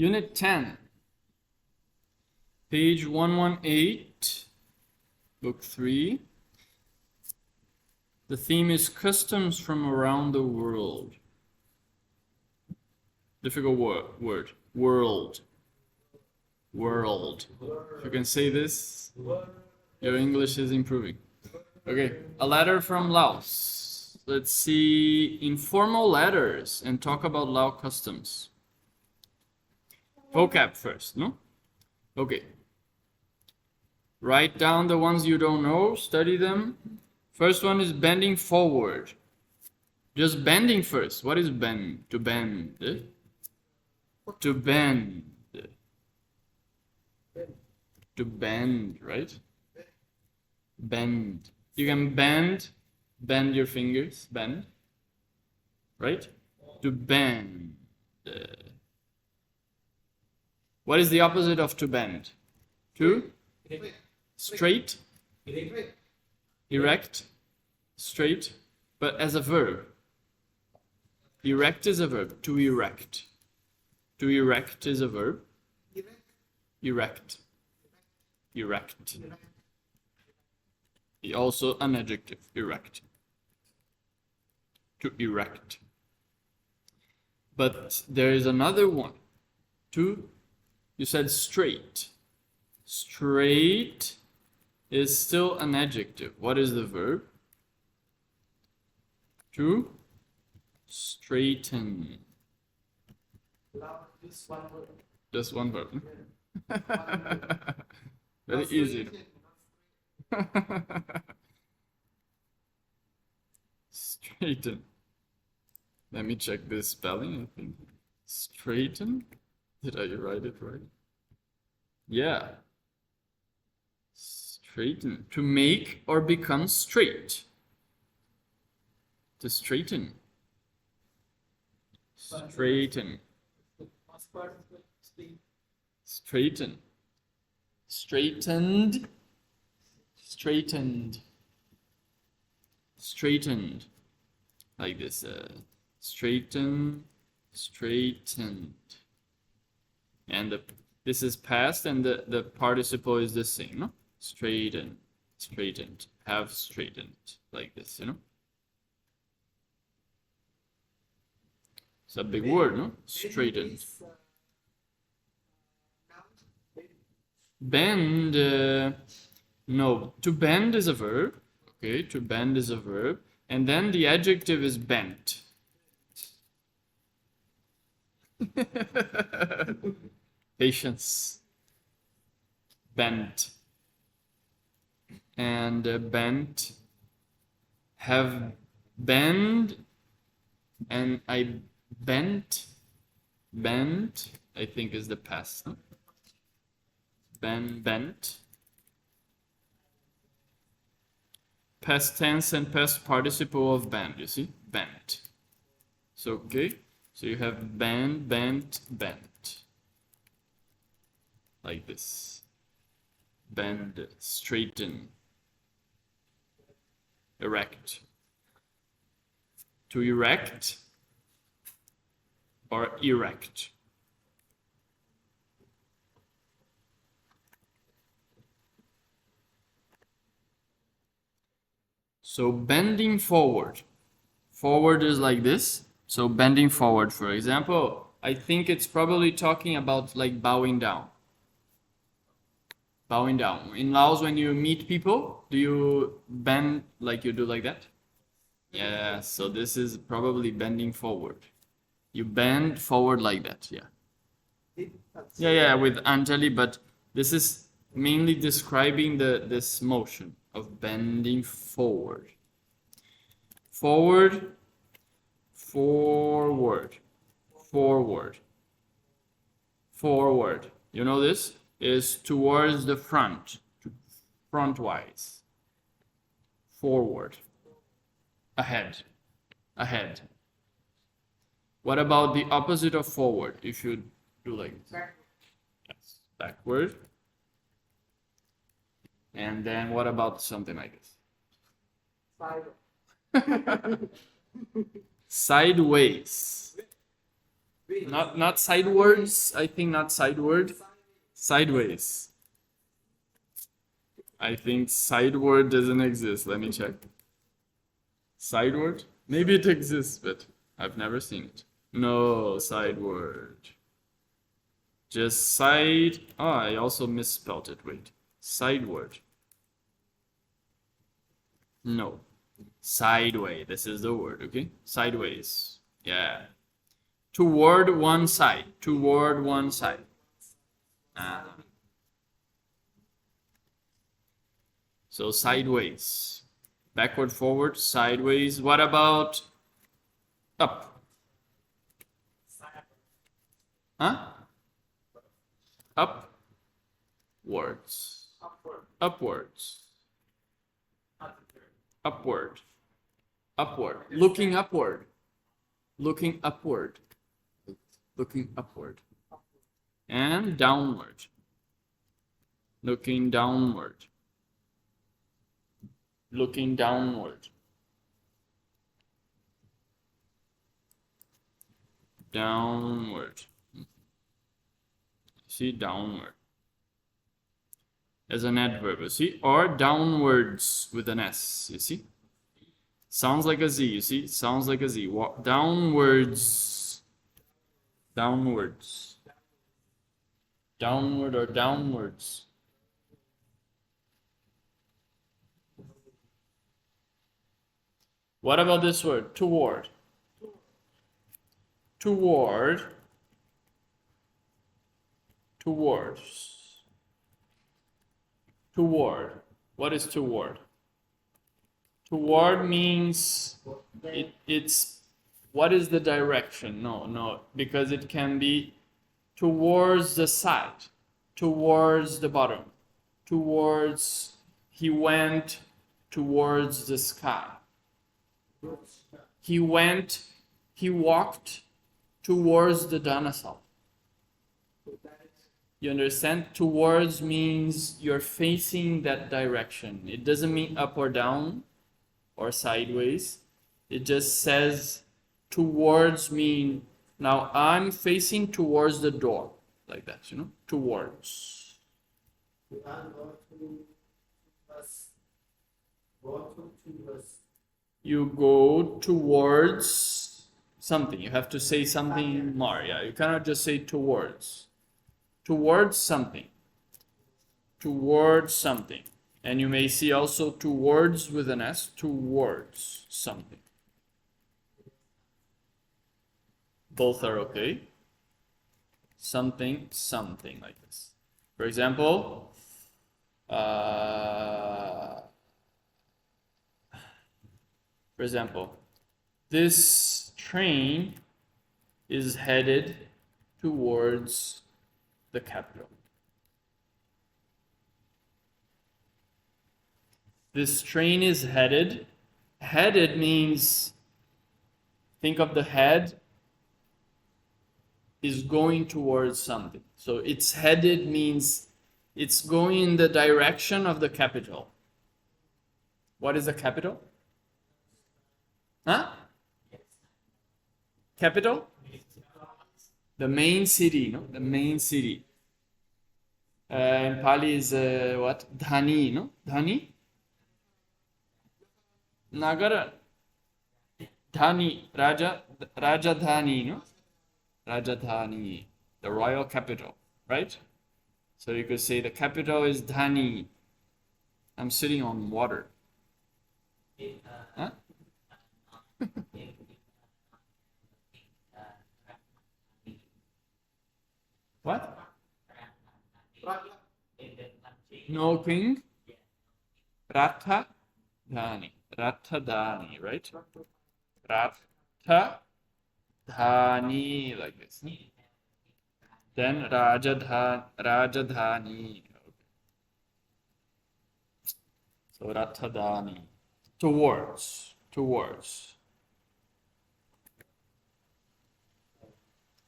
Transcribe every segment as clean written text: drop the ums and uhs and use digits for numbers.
Unit 10, page 118, book 3. The theme is customs from around the world. Difficult word. World. World. If you can say this, your English is improving. Okay, a letter from Laos. Let's see informal letters and talk about Lao customs. Vocab first, no? Okay. Write down the ones you don't know, study them. First one is bending forward. Just bending first. What is bend? To bend. To bend. To bend, right? Bend. You can bend your fingers, bend, right? To bend. What is the opposite of to bend? To? Straight? Erect? Straight? But as a verb. Erect is a verb. To erect. To erect is a verb. Erect. Erect. Also an adjective. Erect. To erect. But there is another one. To, you said straight. Straight is still an adjective. What is the verb? To straighten. Just one verb. Very easy. Straighten. Let me check this spelling, I think. Straighten? Did I write it right? Yeah. Straighten. To make or become straight. To straighten. Straighten. Straighten. Straightened. Straightened. Straightened. Like this. Straighten. Straightened. And this is past, and the participle is the same, no? Straighten. Straightened. Have straightened. Like this, you know? It's a big word, no? Straightened. Bend, no. To bend is a verb. Okay, to bend is a verb. And then the adjective is bent. Patience. Bent. And bent. Have bend. And I bent. Bent, I think is the past. No? Bent. Past tense and past participle of bend, you see? Bent. So, okay. So you have bend, bent, bent. Like this. Bend, straighten. Erect. To erect or erect. So bending forward. Forward is like this. So bending forward, for example, I think it's probably talking about like bowing down. Bowing down. In Laos, when you meet people, do you bend like you do like that? Yeah, so this is probably bending forward. You bend forward like that, yeah. Yeah, with Anjali, but this is mainly describing this motion of bending forward. Forward, forward, forward, forward. You know this? Is towards the front, frontwise. Forward. Ahead. Ahead. What about the opposite of forward? If you do like this. Yes, backward. And then what about something like this? Sideways. Not sidewards. I think not sideward. Sideways. I think sideward doesn't exist. Let me check. Sideward? Maybe it exists, but I've never seen it. No, sideward. Just side. Oh, I also misspelled it. Wait. Sideward. No. Sideway. This is the word, okay? Sideways. Yeah. Toward one side. Toward one side. So sideways. Backward, forward, sideways. What about up? Huh? Upwards. Upwards. Upward. Upward. Looking upward. Looking upward. Looking upward. And downward. Looking downward. Looking downward. Downward. See, downward. As an adverb, you see? Or downwards with an S, you see? Sounds like a Z, you see? Sounds like a Z. Walk downwards. Downwards. Downward or downwards. What about this word? Toward. Toward. Towards. Toward. What is toward? Toward means it's what is the direction? No, because it can be towards the side, towards the bottom, towards, he went towards the sky. He walked towards the dinosaur. You understand? Towards means you're facing that direction. It doesn't mean up or down or sideways. It just says towards mean, now I'm facing towards the door. Like that, you know? Towards. You go towards something. You have to say something more. Yeah, you cannot just say towards. Towards something. Towards something. And you may see also towards with an S, towards something. Both are okay. Something, something like this. For example, this train is headed towards the capital. This train is headed. Headed means, think of the head is going towards something. So it's headed means it's going in the direction of the capital. What is the capital? Huh? Capital? The main city, no? The main city. In Pali is what? Dhani, no? Dhani? Nagara. Dhani. Rajadhani, no? Rajadhani. The royal capital, right? So you could say the capital is Dhani. I'm sitting on water. Huh? What? No king? Rathadhani. Rathadhani, right? Rathadhani, like this. Then Rajadhani. So Rathadhani. Towards.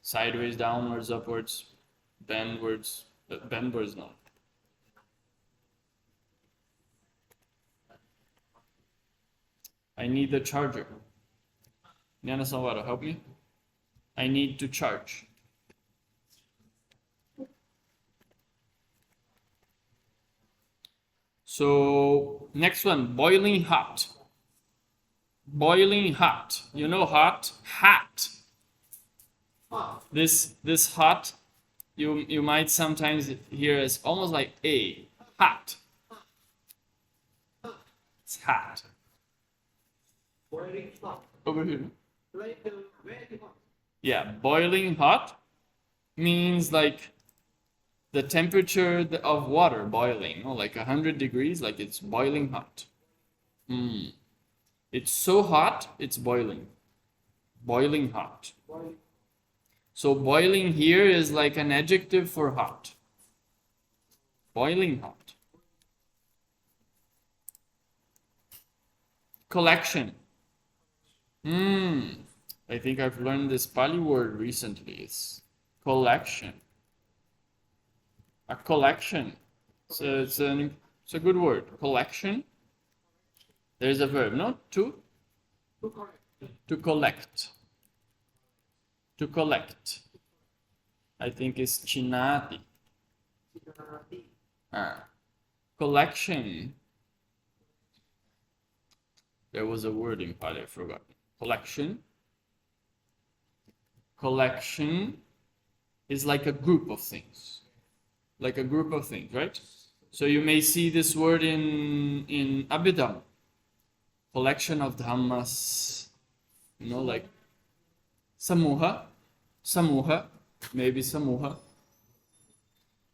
Sideways, downwards, upwards, bendwards no. I need the charger. Nana Sanwara, help me. I need to charge. So next one, boiling hot. Boiling hot. You know hot? Hot. This hot, you might sometimes hear as almost like a hot. It's hot. Boiling hot. Over here. Like very hot. Yeah, boiling hot means like the temperature of water boiling, like 100 degrees, like it's boiling hot. It's so hot, it's boiling. Boiling hot. Boiling. So boiling here is like an adjective for hot. Boiling hot. Collection. I think I've learned this Pali word recently. It's collection. A collection. So it's a good word. Collection. There's a verb, no? To collect. To collect. I think it's chinati. Collection. There was a word in Pali, I forgot. Collection. Collection is like a group of things. Like a group of things, right? So you may see this word in Abhidhamma. Collection of dhammas. Like samuha. Samuha. Maybe samuha.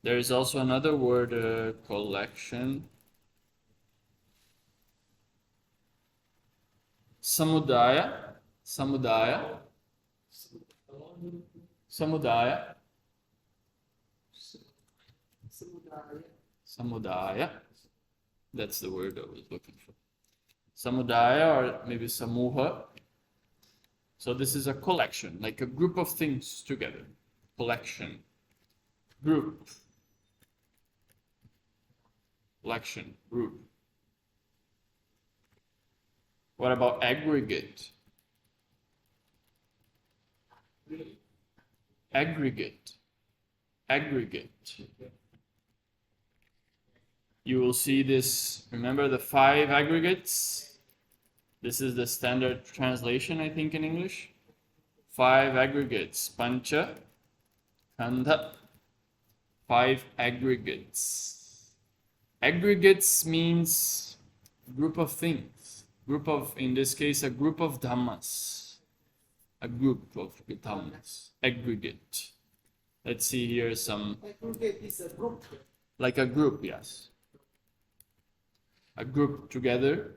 There is also another word, collection. Samudaya. Samudaya. Samudaya. Samudaya. That's the word I was looking for. Samudaya or maybe samuha. So this is a collection, like a group of things together. Collection. Group. Collection. Group. What about aggregate? Aggregate. Aggregate. You will see this, remember the 5 aggregates? This is the standard translation, I think, in English. 5 aggregates. Pancha, Khandha. 5 aggregates. Aggregates means group of things. Group of, in this case, a group of dhammas. A group of dhammas. Aggregate. Let's see here some. Aggregate is a group. Like a group, yes. A group together.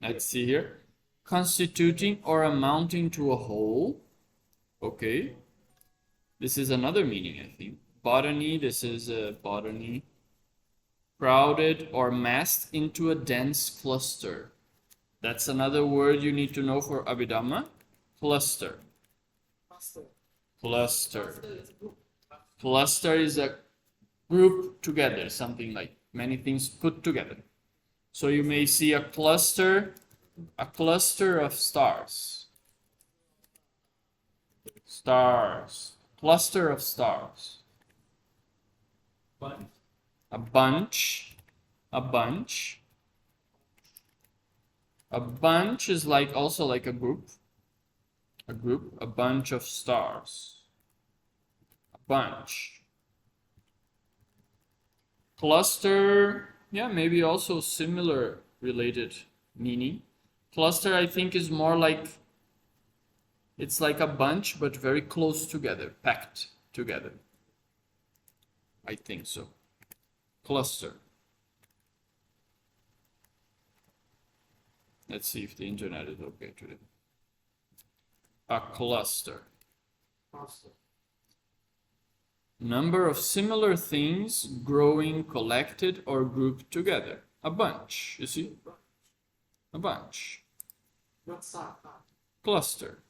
Let's see here. Constituting or amounting to a whole. Okay. This is another meaning, I think. Botany, this is a botany. Crowded or massed into a dense cluster. That's another word you need to know for Abhidhamma. Cluster. Cluster. Cluster is a group together, something like many things put together. So you may see a cluster of stars. Stars. Cluster of stars. A bunch. A bunch. A bunch is like also like a group. A group, a bunch of stars. A bunch. Cluster, yeah, maybe also similar related meaning. Cluster, I think, is more like, it's like a bunch, but very close together, packed together. I think so. Cluster. Let's see if the internet is okay today. A cluster. Number of similar things growing collected or grouped together. A bunch, you see? A bunch. Cluster.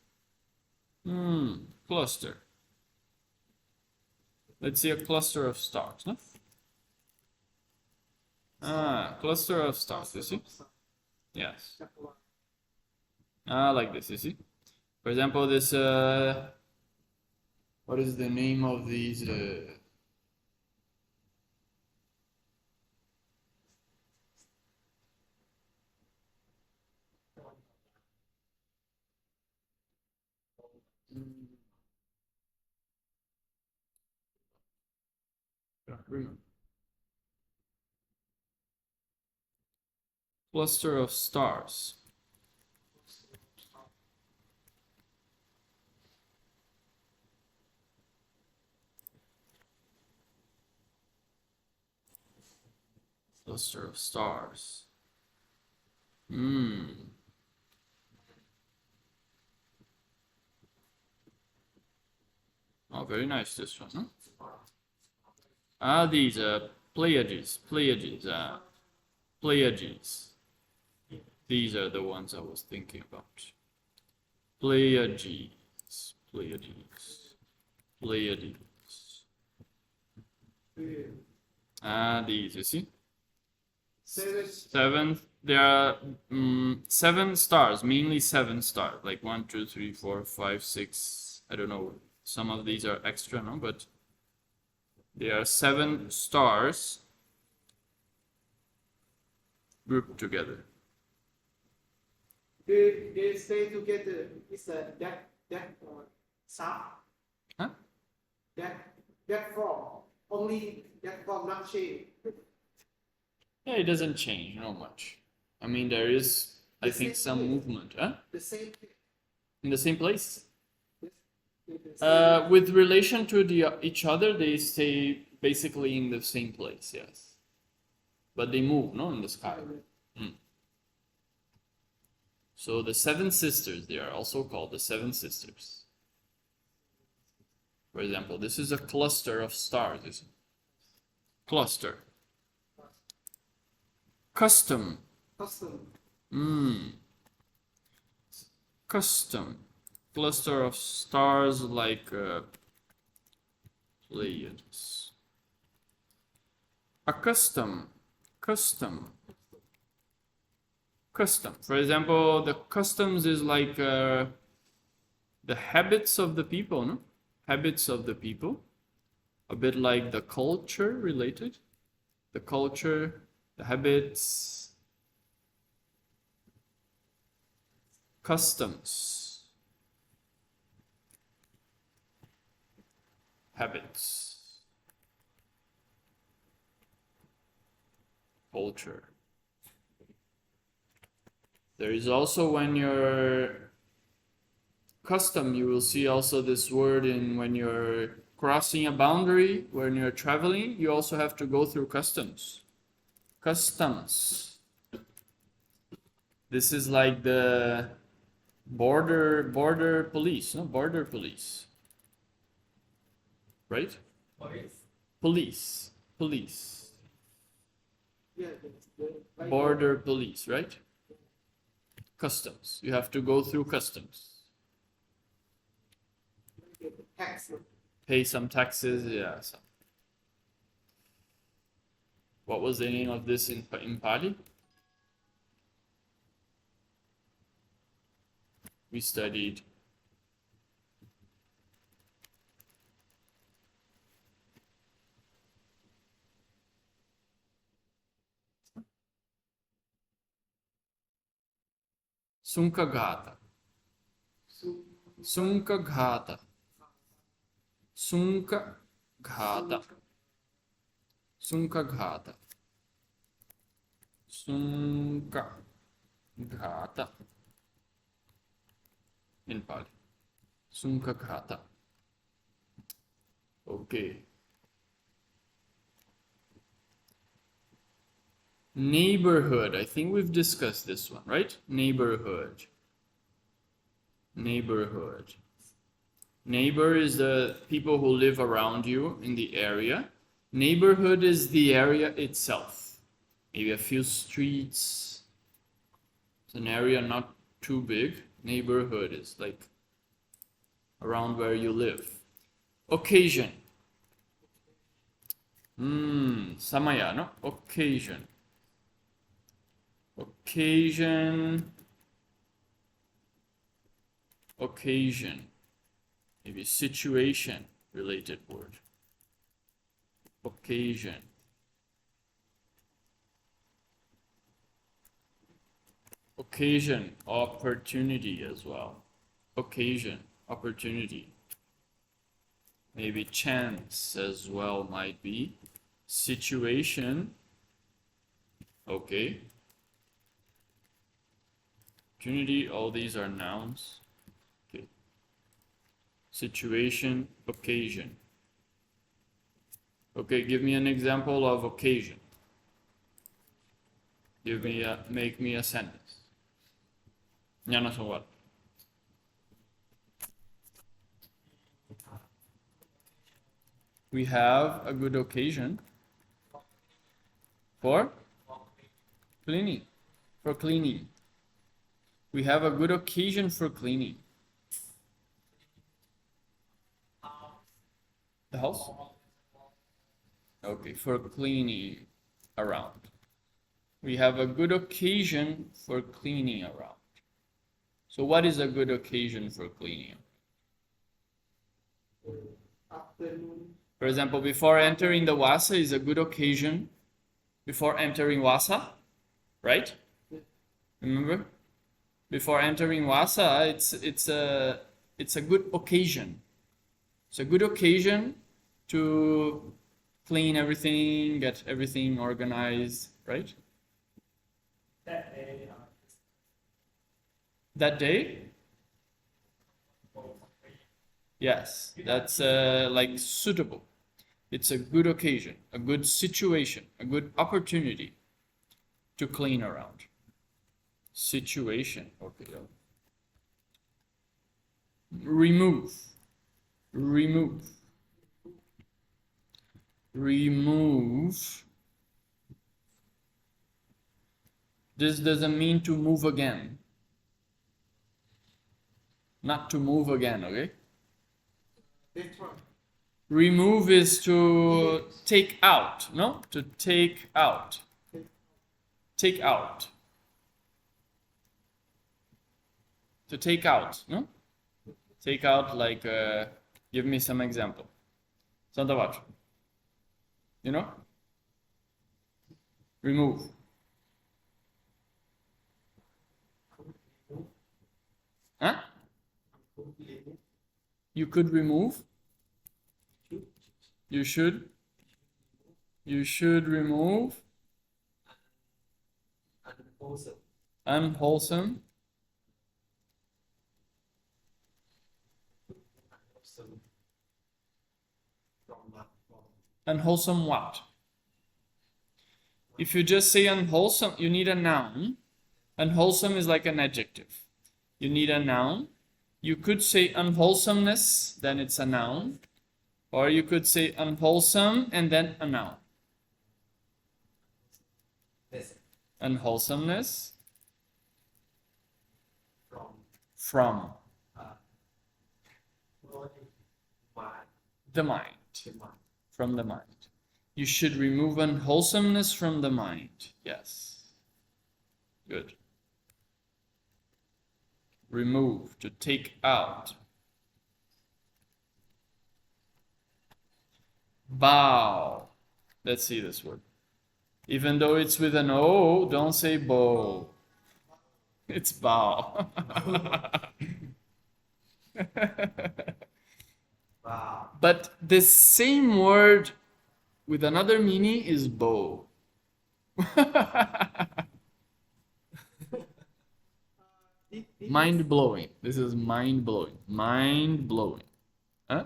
Cluster. Let's see a cluster of stars, no? Cluster of stars, you see? Yes. Like this, you see? For example, this what is the name of these cluster of stars. Cluster of stars. Oh, very nice, this one, huh? Ah, these Pleiades. Pleiades. These are the ones I was thinking about. Pleiades. Ah, these, you see? Seven. There are 7 stars, mainly 7 stars, like 1, 2, 3, 4, 5, 6. I don't know. Some of these are extra, no, but there are 7 stars grouped together. They stay together. It's a that sound. Huh? That form. Only that form not change. Yeah, it doesn't change, not much. I mean, there is, I think, some movement, huh? The same thing. In the same place. Yes. With relation to each other, they stay basically in the same place, yes. But they move, no, in the sky. So the 7 sisters, they are also called the 7 sisters. For example, this is a cluster of stars. Isn't it? Cluster. Custom. Custom. Cluster of stars like Pleiades. A custom. For example, the customs is like the habits of the people, no? Habits of the people. A bit like the culture related. The culture, the habits, customs, habits, culture. There is also when you're custom, you will see also this word in when you're crossing a boundary, when you're traveling, you also have to go through customs. Customs. This is like the border police, no? Border police. Right? Police. Yeah, like Border police, right? Customs. You have to go through customs. tax. Pay some taxes, yeah. What was the name of this in Pali? We studied Sunkaghata. Sunkaghata. Sunkaghata. Sunkaghata. Sunkaghata. In Pali. Sunkaghata. Okay. Neighborhood. I think we've discussed this one, right? Neighborhood. Neighborhood. Neighbor is the people who live around you in the area. Neighborhood is the area itself. Maybe a few streets. It's an area not too big. Neighborhood is like around where you live. Occasion. Samaya, no? Occasion. Occasion. occasion, maybe situation related word. Occasion. Occasion, opportunity as well. Occasion, opportunity. Maybe chance as well might be. Situation. Okay. Opportunity, all these are nouns. Okay. Situation, occasion. Okay, give me an example of occasion. Make me a sentence. Yana so what? We have a good occasion for cleaning. For cleaning. We have a good occasion for cleaning. The house? Okay, for cleaning around. We have a good occasion for cleaning around. So what is a good occasion for cleaning? Afternoon. For example, before entering the Wasa is a good occasion. Before entering Wasa, right? Remember? Before entering Wasa, it's a good occasion. It's a good occasion to clean everything, get everything organized, right? That day? Yes, that's like suitable. It's a good occasion, a good situation, a good opportunity to clean around. Situation, okay. Remove. Remove. Remove. This doesn't mean to move again. Not to move again, okay? Next one. Remove is to take out, no? To take out. Take out. To take out, no? Take out like, give me some example. Santa watch. You know? Remove. Huh? You could remove. You should. You should remove. Unwholesome. Unwholesome what? If you just say unwholesome, you need a noun. Unwholesome is like an adjective. You need a noun. You could say unwholesomeness, then it's a noun. Or you could say unwholesome and then a noun. Yes. Unwholesomeness From. from the mind. From the mind. You should remove unwholesomeness from the mind. Yes. Good. Remove, to take out. Bow. Let's see this word. Even though it's with an O, don't say bow. It's bow. Wow. But the same word with another meaning is bow. Mind blowing. This is mind blowing. Mind blowing. Huh?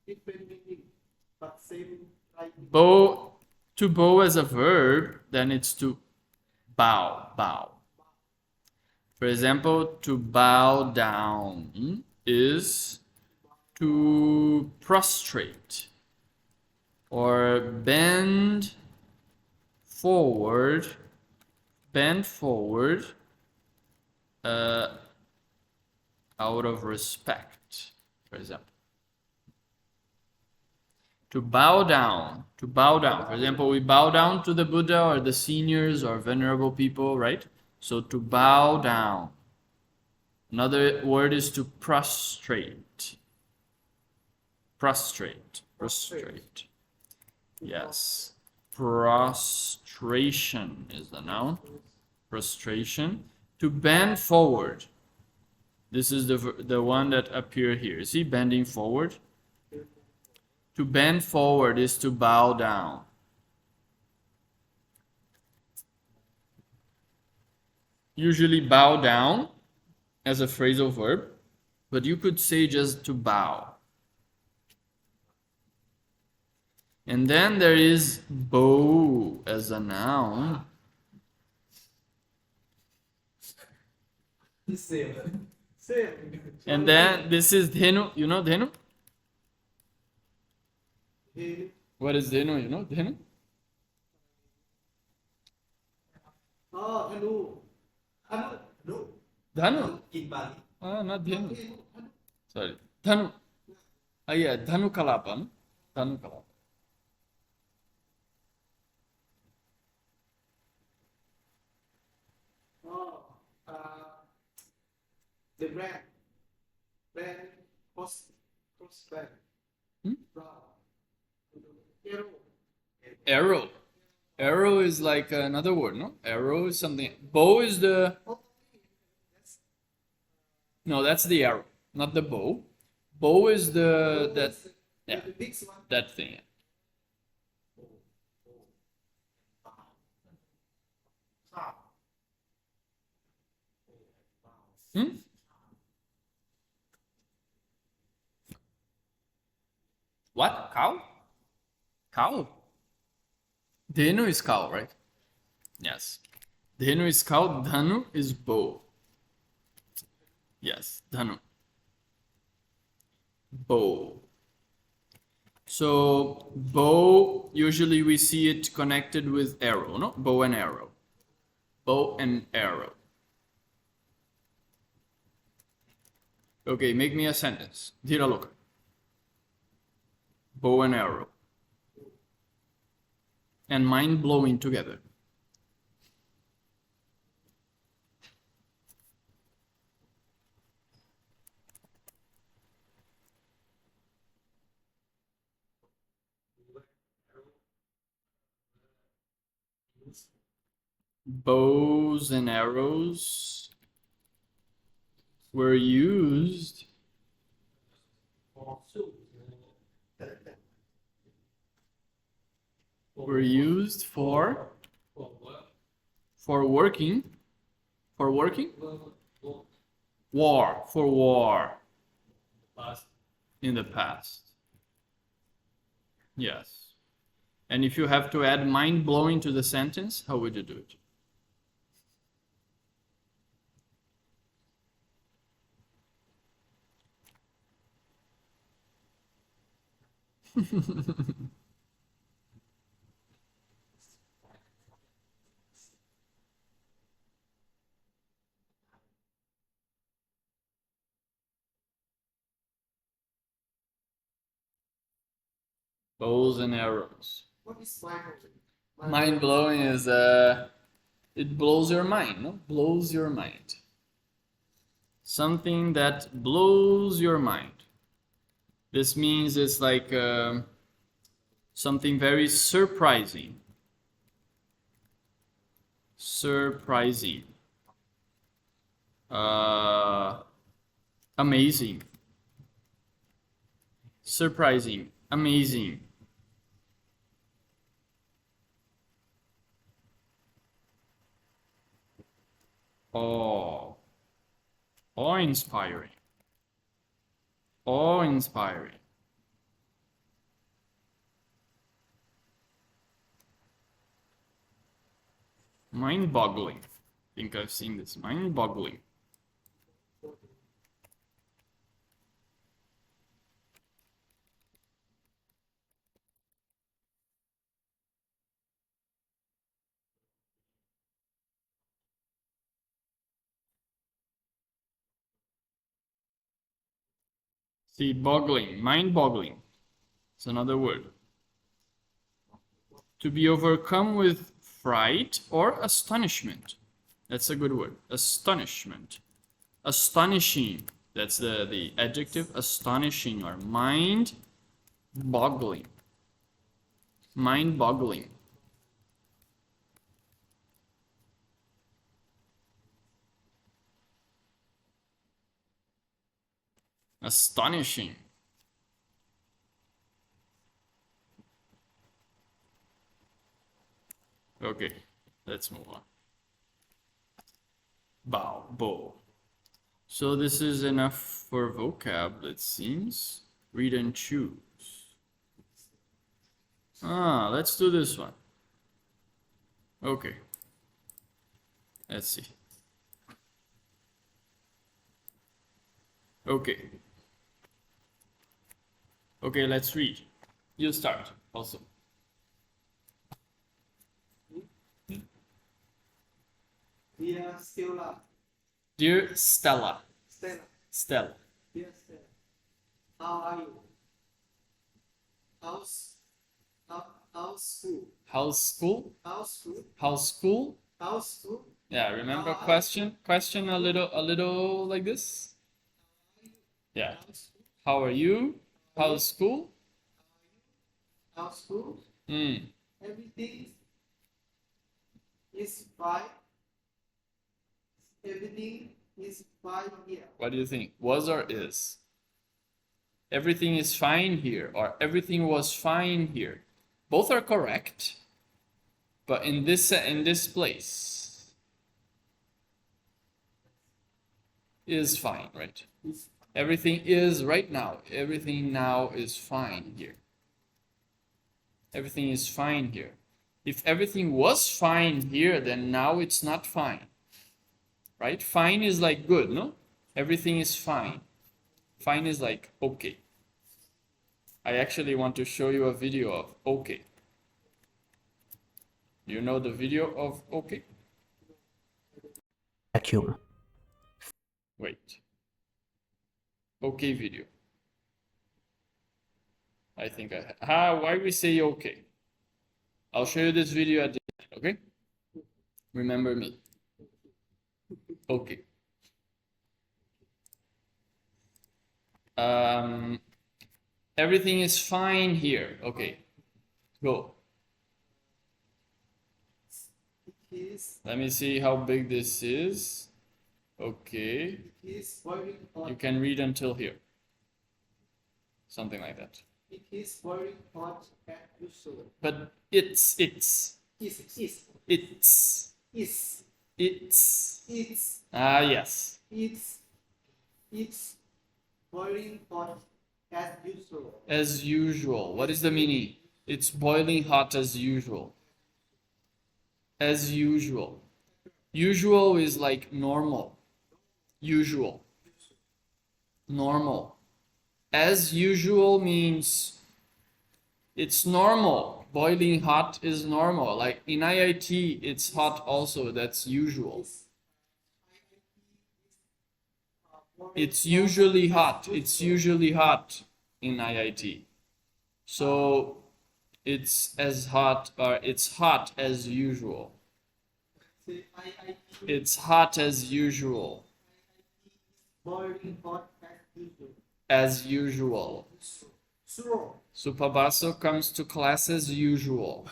Different meaning, but same like Bow, to bow as a verb, then it's to bow, bow. For example, to bow down is to prostrate or bend forward out of respect, for example. To bow down, for example, we bow down to the Buddha or the seniors or venerable people, right? So to bow down. Another word is to prostrate. Prostrate. Prostrate. Yes. Prostration is the noun. Prostration. To bend forward. This is the one that appear here. See, bending forward. To bend forward is to bow down. Usually bow down as a phrasal verb, but you could say just to bow. And then there is bow as a noun. Same. And then this is dhenu. You know dhenu? What is dhenu? You know dhenu? Oh, Hanu. Hanu. No. Dhanu? In Bali. Not dhenu. Sorry. Dhanu. Yeah, dhanu kalapa. No? Dhanu kalapa. Oh, the brand cross brand. Arrow. Arrow. Arrow is like another word, no? Arrow is something. Bow is the. No, that's the arrow, not the bow. Bow is the that. Yeah, The big one. that thing. Hmm? What? Cow? Cow? Dhenu is cow, right? Yes. Dhenu is cow, dhanu is bow. Yes, dhanu. Bow. So, bow, usually we see it connected with arrow, no? Bow and arrow. Bow and arrow. Okay, make me a sentence. Dhira loka. Bow and arrow. And mind blowing together. Bows and arrows were used for working war in the past. Yes. And if you have to add mind blowing to the sentence, how would you do it? Bows and arrows. What is mind? Mind blowing is it blows your mind, no? Blows your mind. Something that blows your mind. This means it's like something very surprising. Surprising. Amazing. Surprising. Amazing. Awe-inspiring. Awe-inspiring. Mind-boggling. I think I've seen this. Mind-boggling. See, boggling, mind-boggling. It's another word. To be overcome with fright or astonishment. That's a good word. Astonishment. Astonishing. That's the adjective. Astonishing or mind-boggling. Mind-boggling. Astonishing. Okay, let's move on. Bow. So this is enough for vocab, it seems. Read and choose. Let's do this one. Okay. Let's see. Okay. Okay, let's read. You start also. Dear Stella. Dear Stella. Stella. Stella. Dear Stella. How are you? How's school? How's school? How's school? How's school? How's school? Yeah, remember question a little like this? Yeah. How's school? How are you? How's school? How's school? Hmm. Everything is fine. Everything is fine here. What do you think? Was or is? Everything is fine here, or everything was fine here. Both are correct, but in this place is fine, right? Everything is right now. Everything now is fine here. Everything is fine here. If everything was fine here, then now it's not fine. Right? Fine is like good, no? Everything is fine. Fine is like okay. I actually want to show you a video of okay. You know the video of okay? Vacuum. Wait. Okay video. I think why we say okay? I'll show you this video at the end, okay? Remember me. Okay. Everything is fine here. Okay. Go. Let me see how big this is. Okay. It is very hot. You can read until here. Something like that. It is very hot at usual. But it's. Is. It's. Yes. It's boiling hot as usual. As usual. What is the meaning? It's boiling hot as usual. As usual. Usual is like normal. Usual. Normal. As usual means it's normal. Boiling hot is normal. Like in IIT, it's hot also. That's usual. It's usually hot. It's usually hot in IIT. So it's as hot, or it's hot as usual. It's hot as usual. Boiling hot as usual. As usual. Usual. Supabaso comes to class as usual.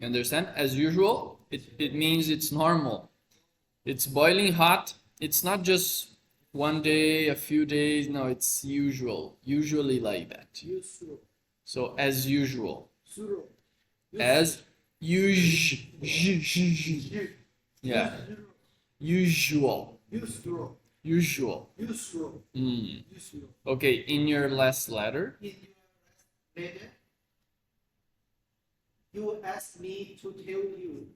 You understand? As usual, it means it's normal. It's boiling hot. It's not just one day, a few days. No, it's usual. Usually like that. Usual. So as usual. Usual. As usual. Yeah. Usual. Usual. Usual. Usual. Usual. Okay, in your last letter. In your letter, you asked me to tell you.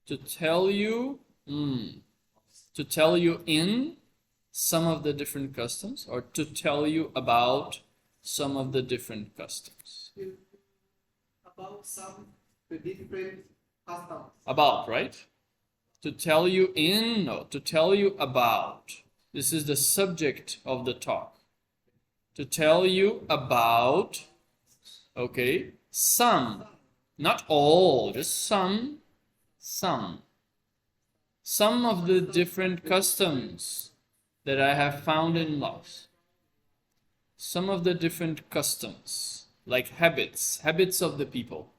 To tell you. To tell you in some of the different customs, or to tell you about some of the different customs. About some the different customs. About, right? To tell you in, no, to tell you about. This is the subject of the talk. to tell you about, okay, some, not all, just some of the different customs that I have found in Laos. Some of the different customs, like habits of the people.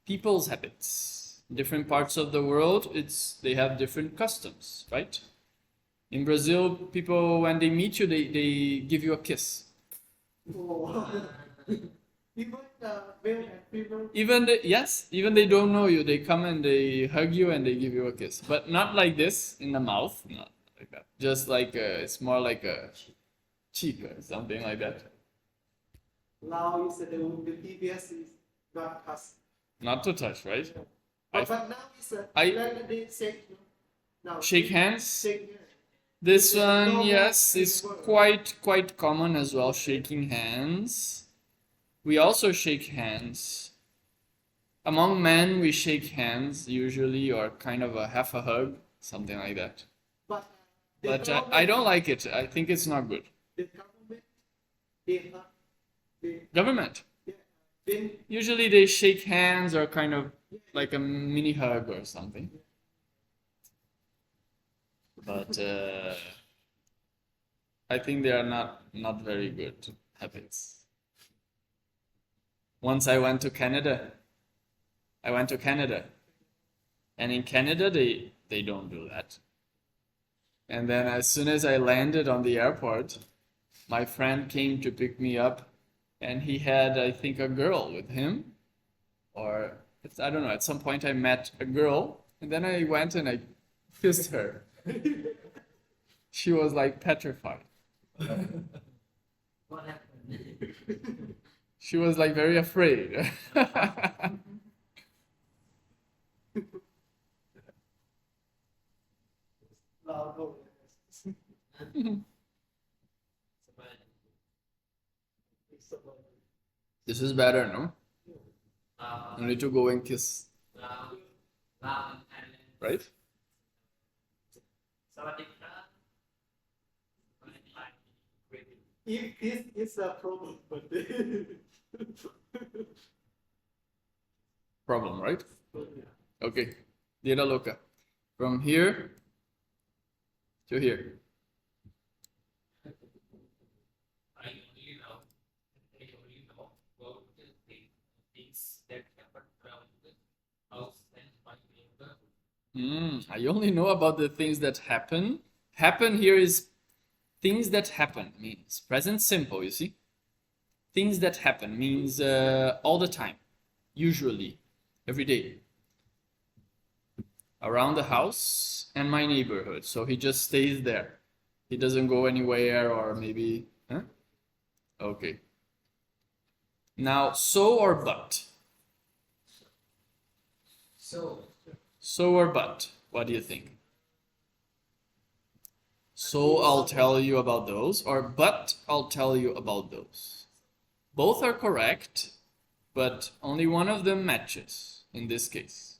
People's habits. Different parts of the world, they have different customs, right? In Brazil, people, when they meet you, they give you a kiss. Oh. Even male and female. Even they don't know you, they come and they hug you and they give you a kiss. But not like this in the mouth, not like that. Just like it's more like a cheek or something like that. Now is the TBS is not us. Not to touch, right? But now it's when they shake. Now Shake hands. shake hands. This one, normal yes, is word. quite common as well, shaking hands. We also shake hands. Among men, we shake hands usually, or kind of a half a hug, something like that. But But I don't like it. I think it's not good. the government, they Government. then Usually they shake hands or kind of like a mini hug or something. But I think they are not very good habits. Once I went to Canada. And in Canada they don't do that. And then as soon as I landed on the airport, my friend came to pick me up and he had, I think, a girl with him. Or I don't know, at some point I met a girl and then I went and I kissed her. She was like petrified. What happened? She was like very afraid. now go. This is better, no? Uh, You need to go and kiss, Lao, Lao and Thailand. right? สวัสดีครับ สวัสดีครับ If this is a problem, but Problem, right? Okay. Dira Loka. From here to here. I only know about the things that happen around the house and my neighbor. I only know about the things that happen. Happen here is things that happen, means present simple, you see? Things that happen means all the time, usually, every day. Around the house and my neighborhood. So he just stays there. He doesn't go anywhere or maybe. Huh? Okay. Now, so or but? So or but? What do you think? So I'll tell you about those, or but I'll tell you about those. Both are correct, but only one of them matches in this case.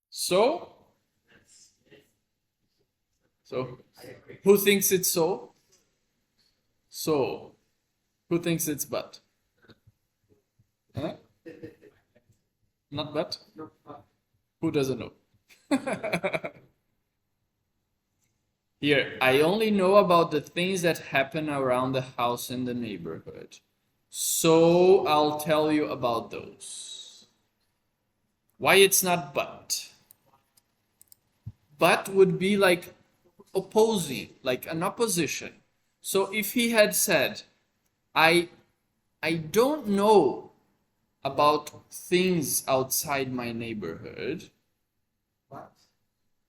So? So, who thinks it's so? So, who thinks it's but? Huh? Not but? Who doesn't know? Here, I only know about the things that happen around the house and the neighborhood. So I'll tell you about those. Why it's not but? But would be like opposing, like an opposition. So if he had said, I don't know about things outside my neighborhood. What?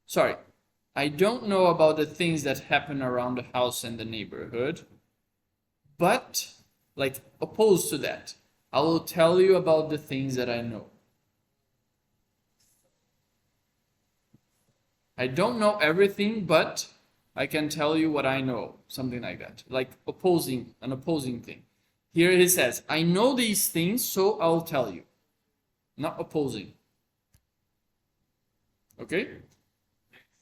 Sorry, I don't know about the things that happen around the house and the neighborhood. But, like, opposed to that, I will tell you about the things that I know. I don't know everything, but I can tell you what I know. Something like that. Like an opposing thing. Here he says, I know these things, so I'll tell you. Not opposing. Okay?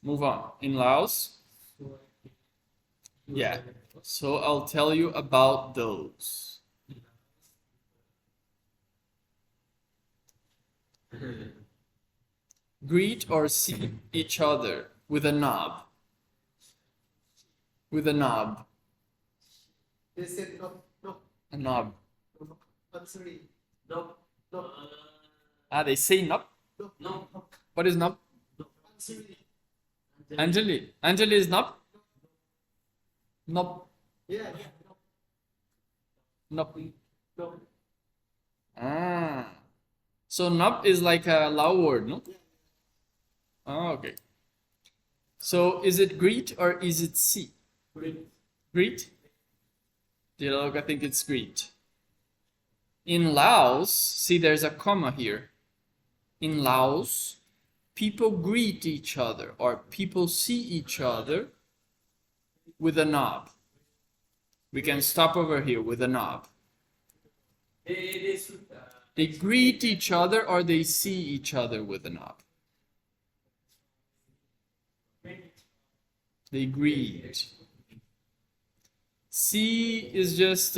Move on. In Laos, yeah. So I'll tell you about those. Greet or see each other with a nod. With a nod. They said no, no, A nod. no, answering. No. No, Ah, they say nod. no, No. What is nod? answering. Anjali. Anjali is nod. Nod. Yeah, yeah, Nod. no. Ah. So nub is like a Lao word, no? Oh, okay. So is it greet or is it see? Greet? Dialogue, I think it's greet. In Laos, see there's a comma here. In Laos, people greet each other or people see each other with a nod. We can stop over here with a nod. They should. They greet each other or they see each other with a nod. They greet. See is just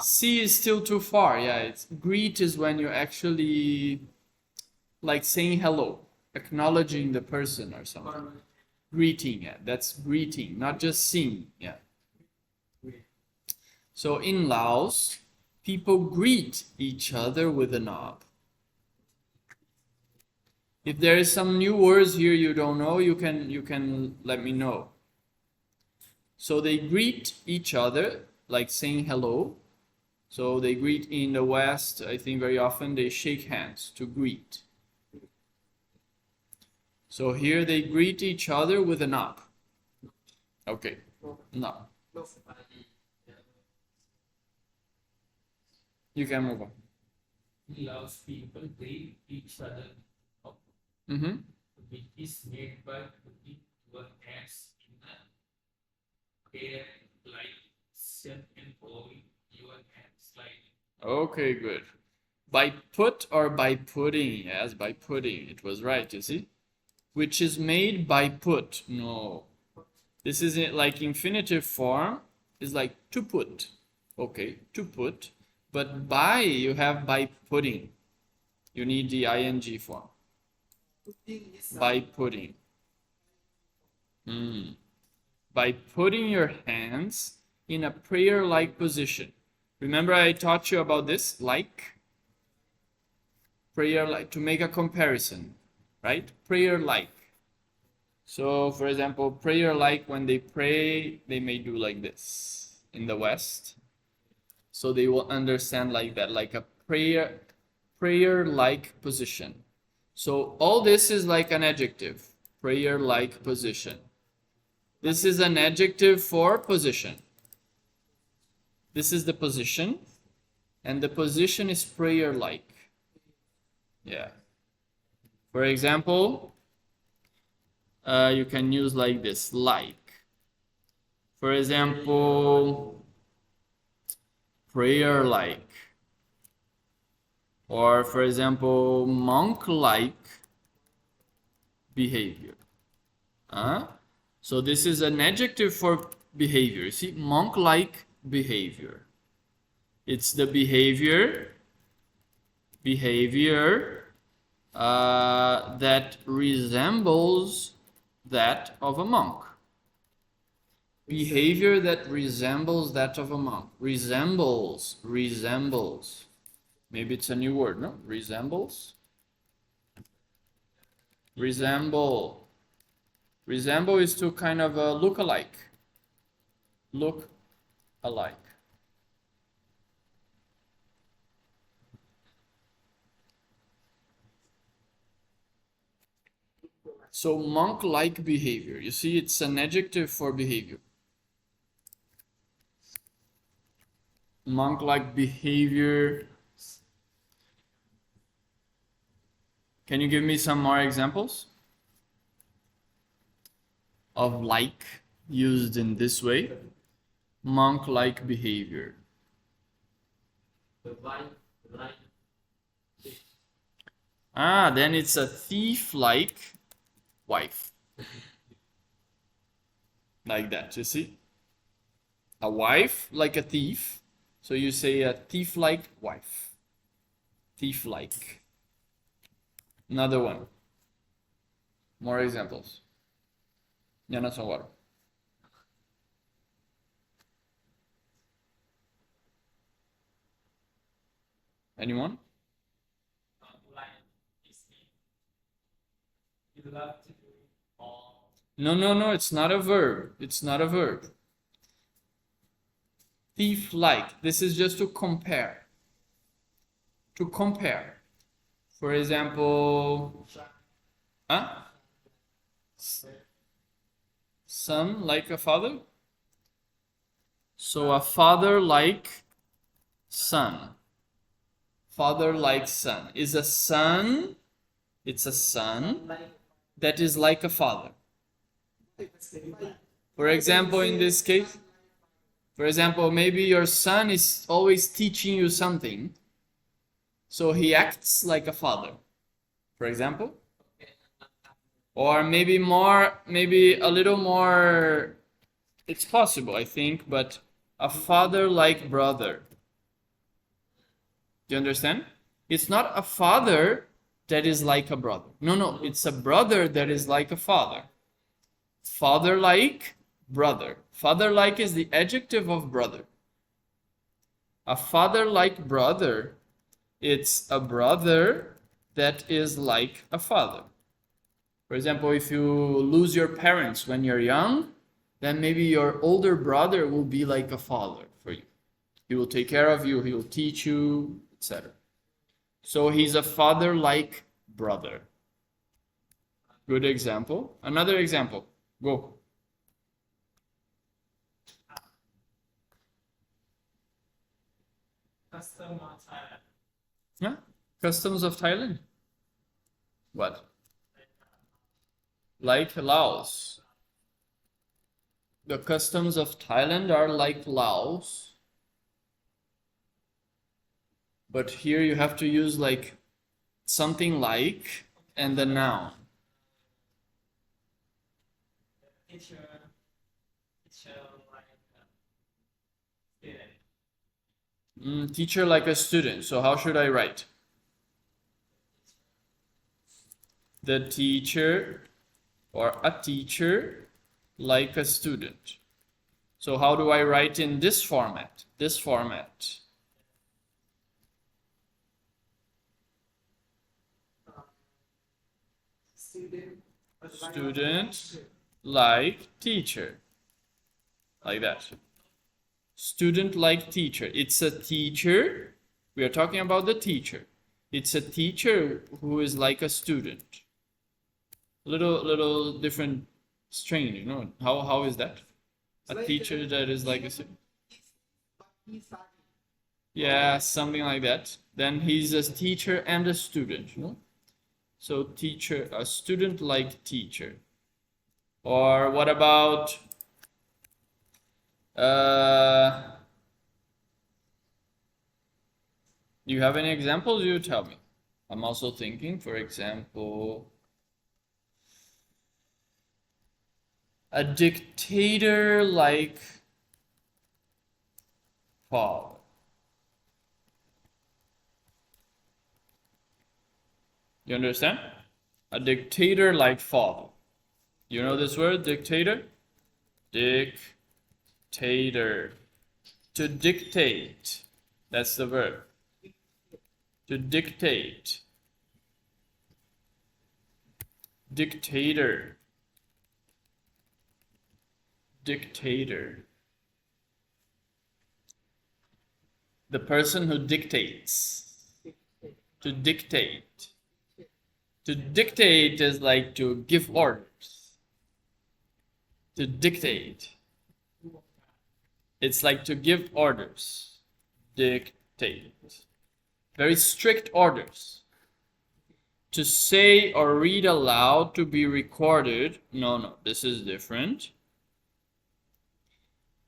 see is still too far. Yeah, it's greet is when you actually like saying hello, acknowledging the person or something. Greeting, yeah, that's greeting, not just seeing. Yeah. So in Laos, people greet each other with a nod. If there is some new words here you don't know, you can let me know. So they greet each other like saying hello. So they greet in the West, I think very often they shake hands to greet. So here they greet each other with a nod. Okay, nod. No. You can move on. Laos people greet each other, Mm-hmm. which is made by putting your hands in the air like set and holding your hands like. Okay, good. By put or by putting? Yes, by putting. It was right, you see? Which is made by put. No. This is like infinitive form is like to put. Okay, to put. But by, you have by putting. You need the ing form. Putting is By putting. By putting your hands in a prayer-like position. Remember I taught you about this? Like? Prayer-like, to make a comparison, right? Prayer-like. So, for example, prayer-like, when they pray, they may do like this in the West. So they will understand like that, like a prayer-like position. So all this is like an adjective, prayer-like position. This is an adjective for position. This is the position, and the position is prayer-like. Yeah. For example, you can use like this, like. For example, prayer-like. Or, for example, monk-like behavior. So this is an adjective for behavior. See, monk-like behavior. It's the behavior that resembles that of a monk. Behavior that resembles that of a monk. Resembles. Maybe it's a new word, no? Resembles. Resemble. Resemble is to kind of look alike. Look alike. So monk-like behavior. You see, it's an adjective for behavior. Monk-like behavior. Can you give me some more examples of like used in this way? Monk-like behavior. The wife, like, Ah, then it's a thief-like wife. Like that, you see? A wife like a thief. So you say a thief-like wife. Thief-like. Another one. More examples. Ya no son agora. Anyone? like, is you love to do all. No, it's not a verb. It's not a verb. Thief-like. This is just to compare. To compare. For example, huh? Son like a father? So a father like son. Father like son. Is a son, it's a son that is like a father. For example, in this case, for example, maybe your son is always teaching you something, so he acts like a father, for example. Or maybe a little more, it's possible, I think, but a father like brother. Do you understand? It's not a father that is like a brother. No, it's a brother that is like a father. Father like brother. Father like is the adjective of brother. A father like brother, it's a brother that is like a father. For example, if you lose your parents when you're young, then maybe your older brother will be like a father for you. He will take care of you, he will teach you, etc. So he's a father like brother. Good example. Another example. Go. Custom or Thailand. Yeah? Customs of Thailand? What? Like Laos. The customs of Thailand are like Laos. But here you have to use like something like and the noun. Teacher like student. Teacher like a student. So how should I write? The teacher or a teacher like a student. So how do I write in this format? This format. Student like teacher. Like that. Student like teacher. It's a teacher. We are talking about the teacher. It's a teacher who is like a student. Little different strain, you know. How is that? A teacher that is like a student. Yeah, something like that. Then he's a teacher and a student, you know. So teacher, a student like teacher. Or what about do you have any examples? You tell me. I'm also thinking, for example, a dictator like father. You understand? A dictator like father. You know this word, dictator? Dictator. To dictate. That's the verb. To dictate. Dictator. Dictator. The person who dictates. To dictate. To dictate is like to give orders. To dictate. It's like to give orders. Dictate. Very strict orders. To say or read aloud to be recorded. No, this is different.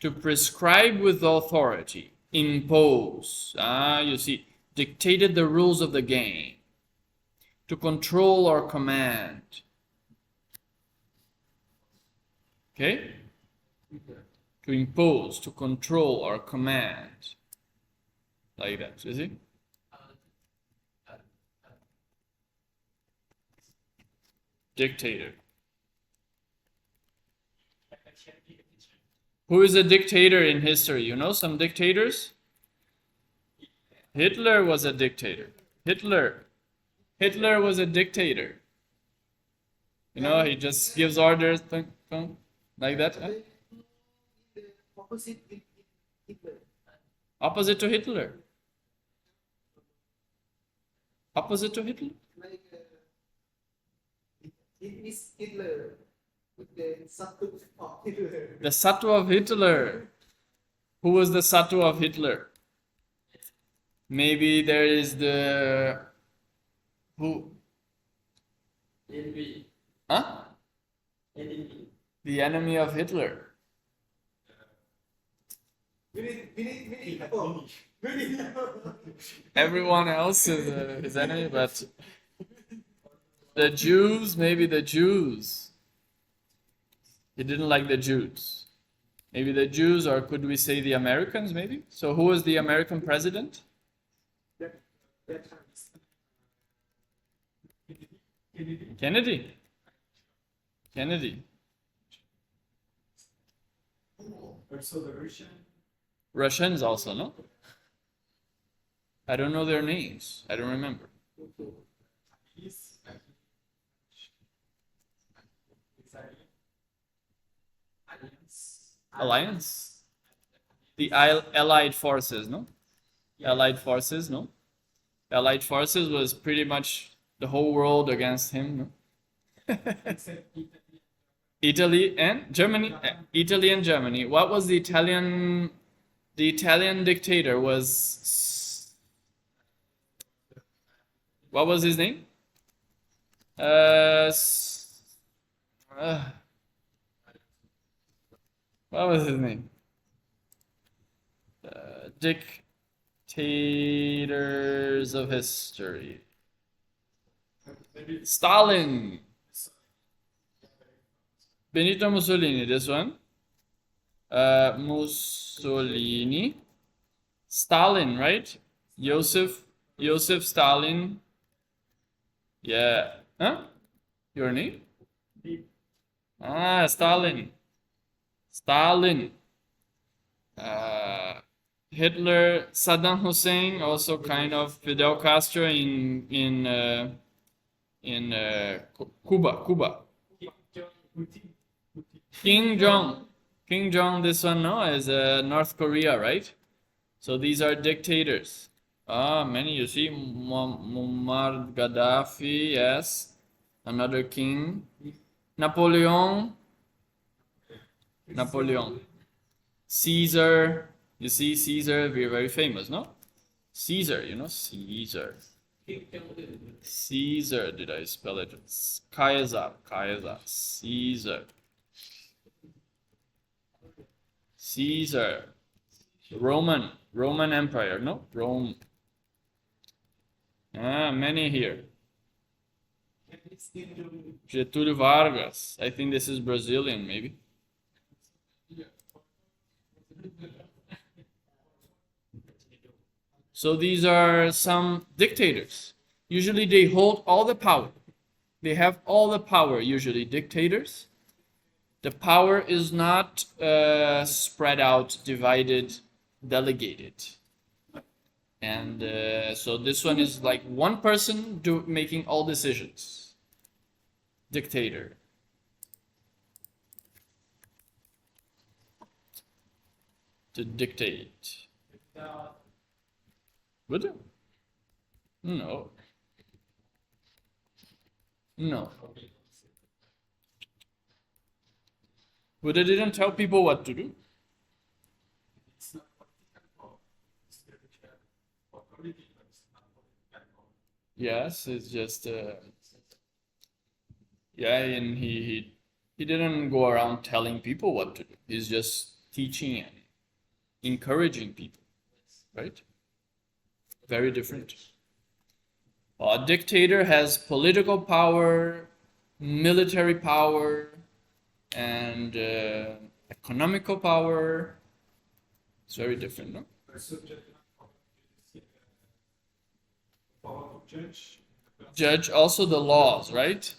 To prescribe with authority. impose. You see, dictated the rules of the game. To control or command. Okay? To impose, to control or command. Like that, you see? Dictator. Who is a dictator in history? You know some dictators? Hitler was a dictator. Hitler was a dictator. You know, he just gives orders like that. Huh? Opposite with Hitler. Opposite to Hitler. Opposite to Hitler. Like it is Hitler with the Satu of Hitler. The Sattva of Hitler. Who was the Sattva of Hitler? Maybe there is the who? Envy. Huh? Enemy. The enemy of Hitler. We need Everyone else is his enemy, but the Jews, maybe the Jews. He didn't like the Jews. Maybe the Jews, or could we say the Americans, maybe? So who was the American president? Kennedy. Kennedy. Also the Russian. Russians also, no? I don't know their names. I don't remember. Is Alliance? The Allied forces, no? Allied forces, no? Allied forces was pretty much the whole world against him, no? Italy and Germany. Italy and Germany. What was the Italian? The Italian dictator was. What was his name? What was his name? Dictators of history. Stalin. Benito Mussolini, this one. Mussolini. Stalin, right? Joseph Stalin. Yeah. Huh? Your name? Stalin. Stalin. Hitler, Saddam Hussein, also kind of Fidel Castro in Cuba. Kim Jong, this one, no, is North Korea, right? So these are dictators. Many, you see, Muammar Gaddafi, yes, another king. Napoleon. Caesar, you see, Caesar, we're very famous, no? Caesar, you know, Caesar. Caesar, did I spell it? Caesar, Caesar. Caesar. Roman Empire, no? Rome. Many here. Getúlio Vargas. I think this is Brazilian, maybe. So these are some dictators. Usually they hold all the power. They have all the power, usually dictators. The power is not spread out, divided, delegated. And so this one is like one person making all decisions. Dictator. To dictate. Would it? No. No. Buddha didn't tell people what to do. Yes, it's just yeah, and he didn't go around telling people what to do. He's just teaching and encouraging people. right? Very different. A dictator has political power, military power, and economical power. It's very different, no? Power to judge. Judge also the laws, right?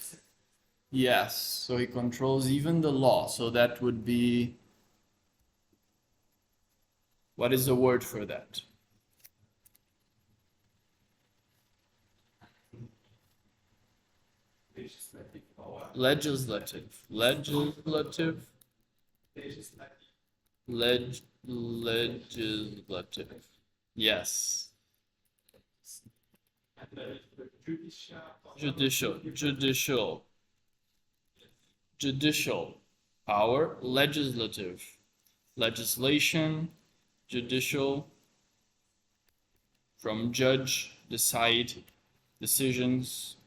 Yes, so he controls even the law. So that would be, what is the word for that? Legislative power. Legislative. Legislative. Legislative. Yes. And the judicial power. Judicial power, legislative, legislation, judicial, from judge, decide, decisions,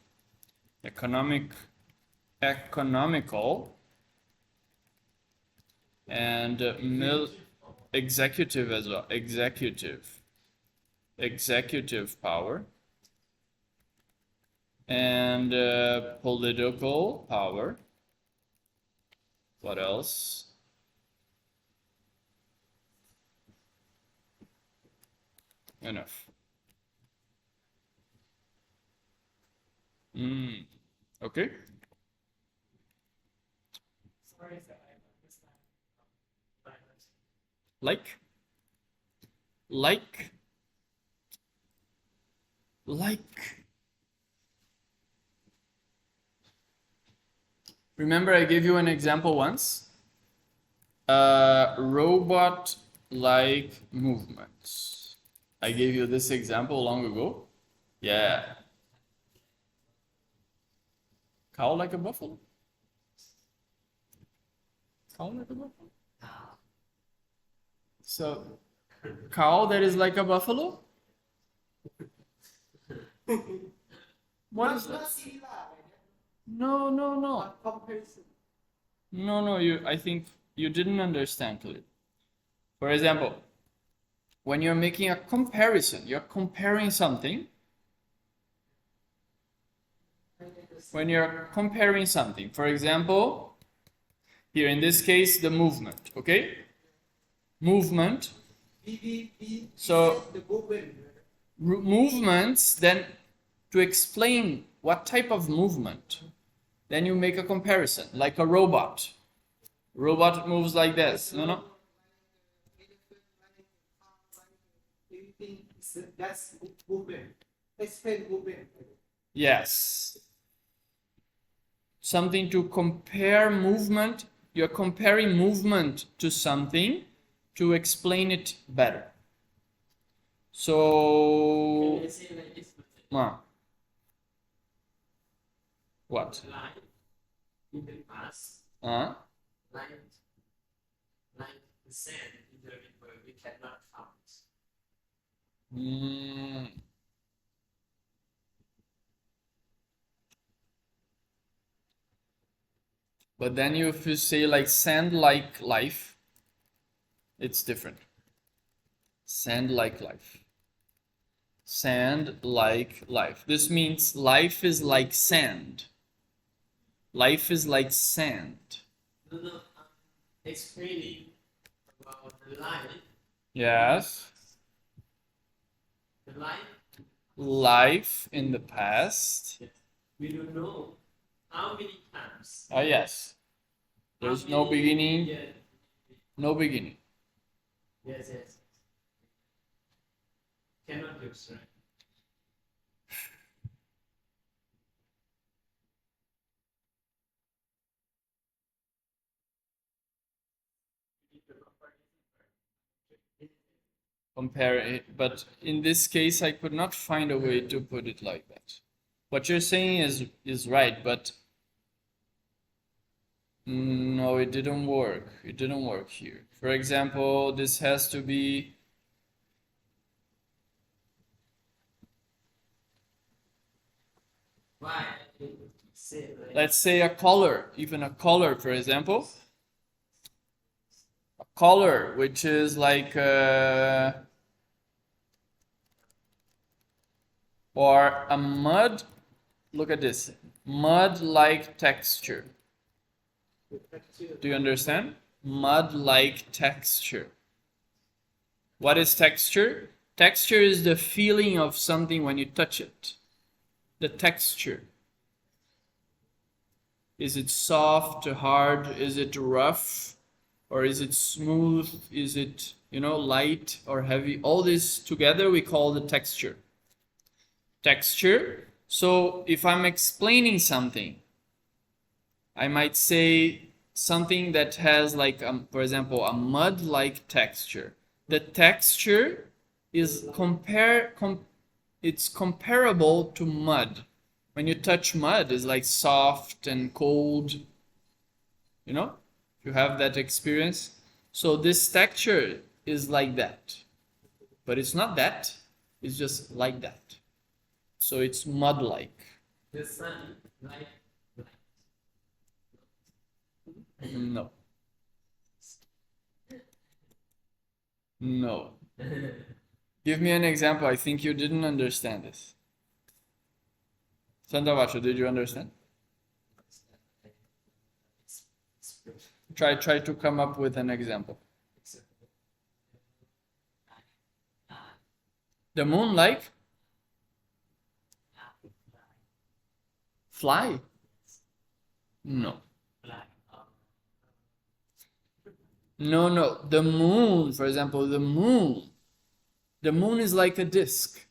economical, and executive as well, executive power, and political power. What else? Enough. Okay. Sorry, sir, I understand. Like. Remember, I gave you an example once. Robot-like movements. I gave you this example long ago. Yeah. Cow like a buffalo? Cow like a buffalo? So, cow that is like a buffalo? What is Not that? similar, like that. No. Not comparison. No, I think you didn't understand clearly. For example, when you're making a comparison, you're comparing something. When you're comparing something, for example, here in this case, the movement, okay? Movement. So, the movement. movements, then to explain what type of movement, then you make a comparison, like a robot. Robot moves like this, no? That's movement. Explain movement. Yes. Something to compare movement. You're comparing movement to something to explain it better. So, Can I say like this? what? Life in the past, Uh, 9% in the river we cannot count. But then if you say like sand like life, it's different. Sand like life. Sand like life. This means life is like sand. Life is like sand. No, explaining about the life. Yes. The life, Life in the past. we don't know how many times. Ah, yes. There's How no many- beginning, Yeah. no beginning. Yes. Cannot use, right? Compare it, but in this case, I could not find a way to put it like that. What you're saying is right, but no, it didn't work. It didn't work here. For example, this has to be Why? Say like let's say a color, even a color, for example. A color, which is like Or a mud, look at this, mud-like texture. Do you understand? Mud-like texture. What is texture? Texture is the feeling of something when you touch it. The texture. Is it soft, hard? Is it rough? Or is it smooth? Is it, light or heavy? All this together we call the texture. Texture. So if I'm explaining something, I might say something that has like, for example, a mud-like texture. The texture is it's comparable to mud. When you touch mud, it's like soft and cold. You have that experience. So this texture is like that. But it's not that. It's just like that. So it's mud-like. The sun, like. No. No. Give me an example. I think you didn't understand this. Santavacho, did you understand? Try to come up with an example. The moon like? Fly? No. No. The moon, for example, the moon. The moon is like a disc,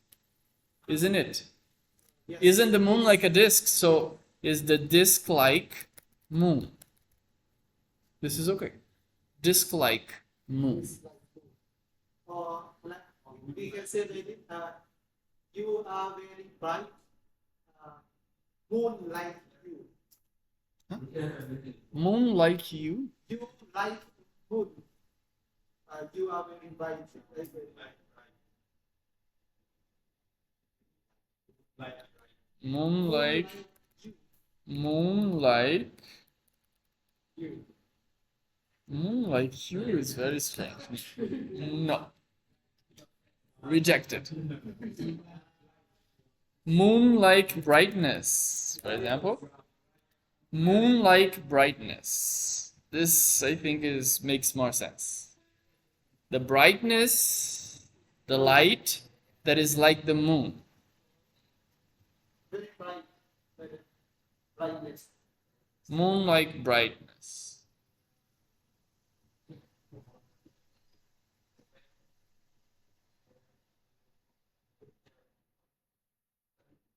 isn't it? Yes. Isn't the moon like a disc? So is the disc like moon? This is okay. Disc like moon. Or we can say that you are very bright, moon like you. Moon like you? You like moon. You are very bright. Very bright. Moon like you. moon like you is very strange. No. Rejected. Moon-like brightness, for example. Moon-like brightness. This, I think, makes more sense. The brightness, the light that is like the moon. Very bright. Very brightness. Moon-like brightness.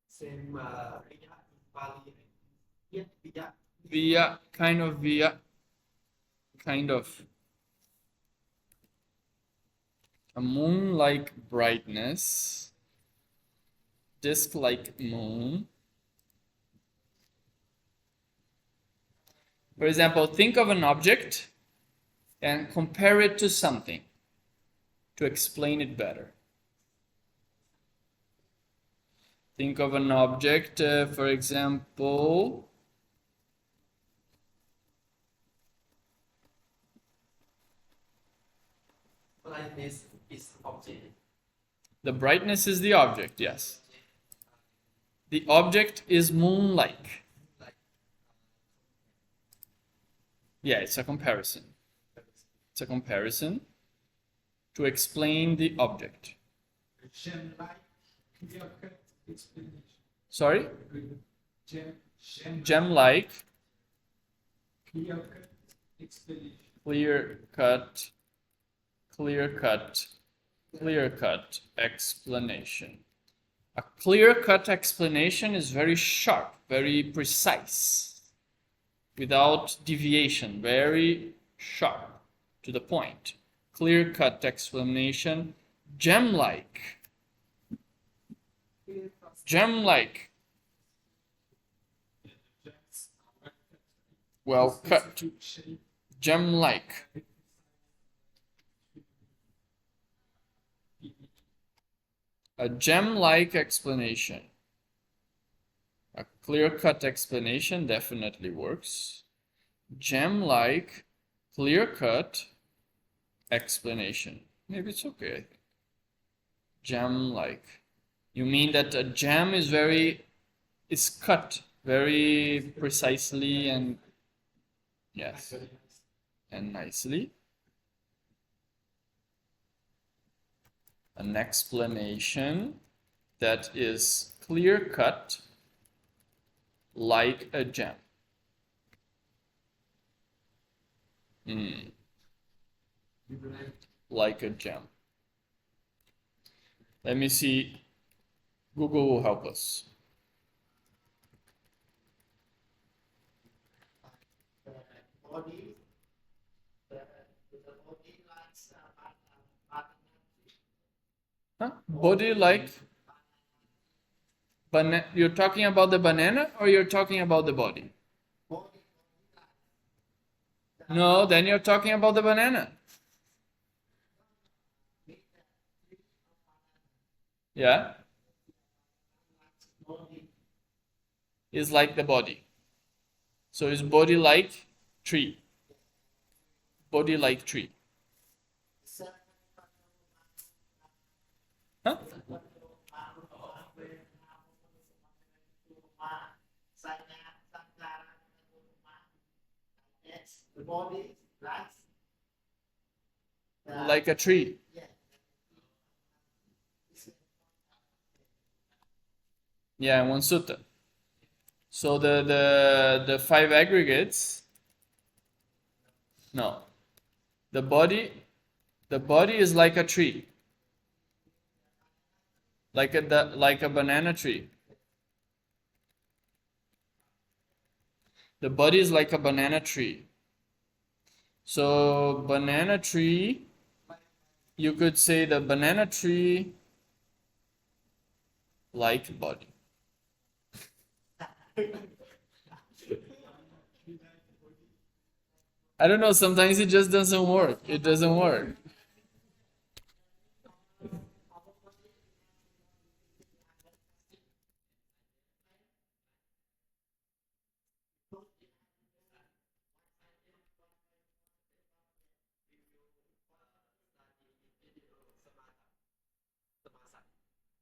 Same Riya in Bali. Yet Riya. Via, kind of. A moon-like brightness, disk-like moon. For example, think of an object and compare it to something to explain it better. Think of an object, for example, Brightness is object. the brightness is the object, yes. The object is moon-like. Yeah, it's a comparison. It's a comparison to explain the object. Gem-like, clear-cut explanation. Sorry? Gem-like, Gem-like, clear-cut explanation. clear-cut explanation. A clear-cut explanation is very sharp, very precise, without deviation, very sharp, to the point. Clear-cut explanation, gem-like. Gem-like. Well cut. Shape, Gem-like. A gem-like explanation. A clear-cut explanation definitely works. Gem-like, clear-cut explanation. Maybe it's okay, I think. Gem-like. You mean that a gem is cut very precisely and yes, and nicely. An explanation that is clear cut like a gem. Like a gem. Let me see. Google will help us. The body, the body likes Huh? Body like banana. You're talking about the banana or you're talking about the body? body. No, then you're talking about the banana. Yeah? Body. Is like the body. So is body like tree. Body like tree. Huh? The body likes Like a tree. yeah. Yeah, one sutta. So the five aggregates. No. The body is like a tree. Like a banana tree. The body is like a banana tree. So banana tree, you could say the banana tree like body. I don't know, sometimes it just doesn't work. It doesn't work.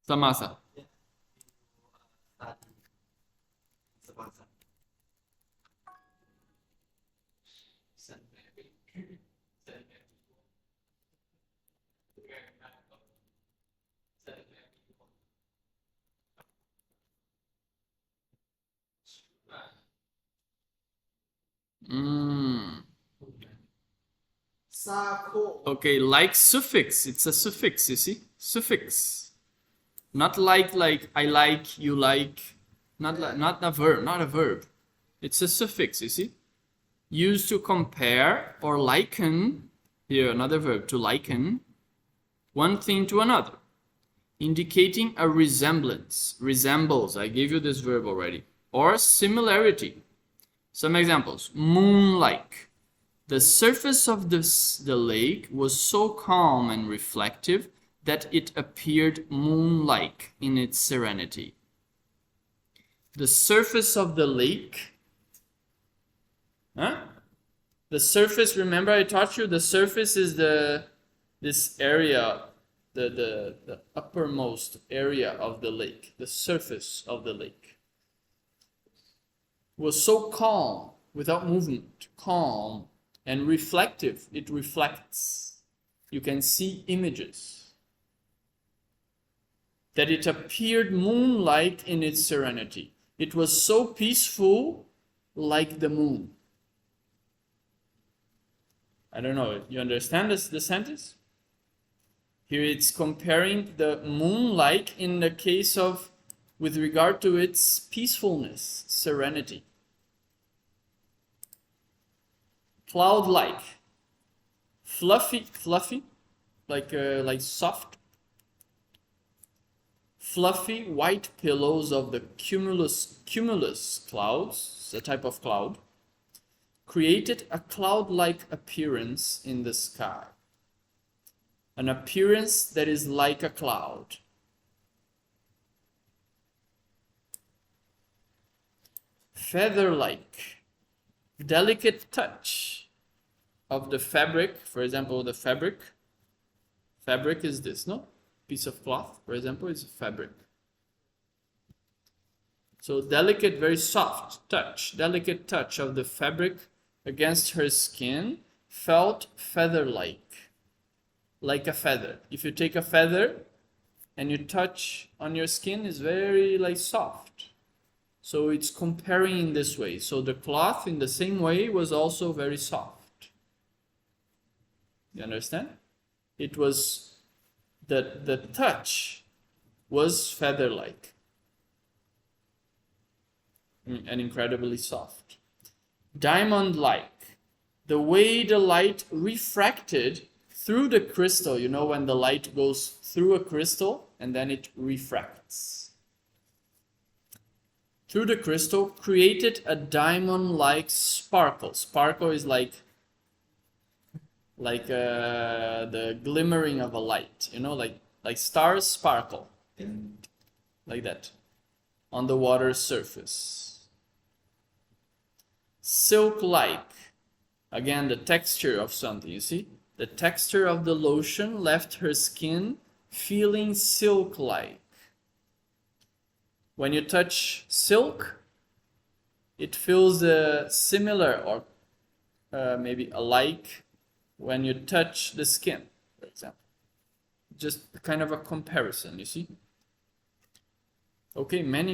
Samasa. Sako. Okay, like suffix. It's a suffix, you see? Suffix. Not like I like, you like. Not a verb. It's a suffix, you see? Used to compare or liken. Here, another verb, to liken one thing to another, indicating a resemblance. Resembles, I gave you this verb already. Or similarity. Some examples. Moon-like. The surface of the lake was so calm and reflective that it appeared moon-like in its serenity. The surface of the lake. Huh? The surface, remember I taught you, the surface is this area, the uppermost area of the lake, the surface of the lake. Was so calm, without movement, calm and reflective. It reflects. You can see images. That it appeared moon-like in its serenity. It was so peaceful, like the moon. I don't know, you understand the sentence? Here it's comparing the moon-like in the case of, with regard to its peacefulness, serenity. Cloud-like. Fluffy, like soft. Fluffy white pillows of the cumulus clouds, a type of cloud, created a cloud-like appearance in the sky. An appearance that is like a cloud. Feather-like. Delicate touch of the fabric. For example, the fabric. Fabric is this, no? Piece of cloth, for example, is fabric. So delicate, very soft touch, delicate touch of the fabric against her skin felt like a feather. If you take a feather and you touch on your skin, it's very like soft. So it's comparing in this way. So the cloth in the same way was also very soft. You understand? It was the touch was feather-like and incredibly soft. Diamond-like, the way the light refracted through the crystal. You know when the light goes through a crystal and then it refracts. Through the crystal, created a diamond-like sparkle. Sparkle is like the glimmering of a light, you know, like stars sparkle, like that, on the water's surface. Silk-like, again, the texture of something, you see? The texture of the lotion left her skin feeling silk-like. When you touch silk, it feels similar or maybe alike when you touch the skin, for example. Just kind of a comparison, you see? Okay, many.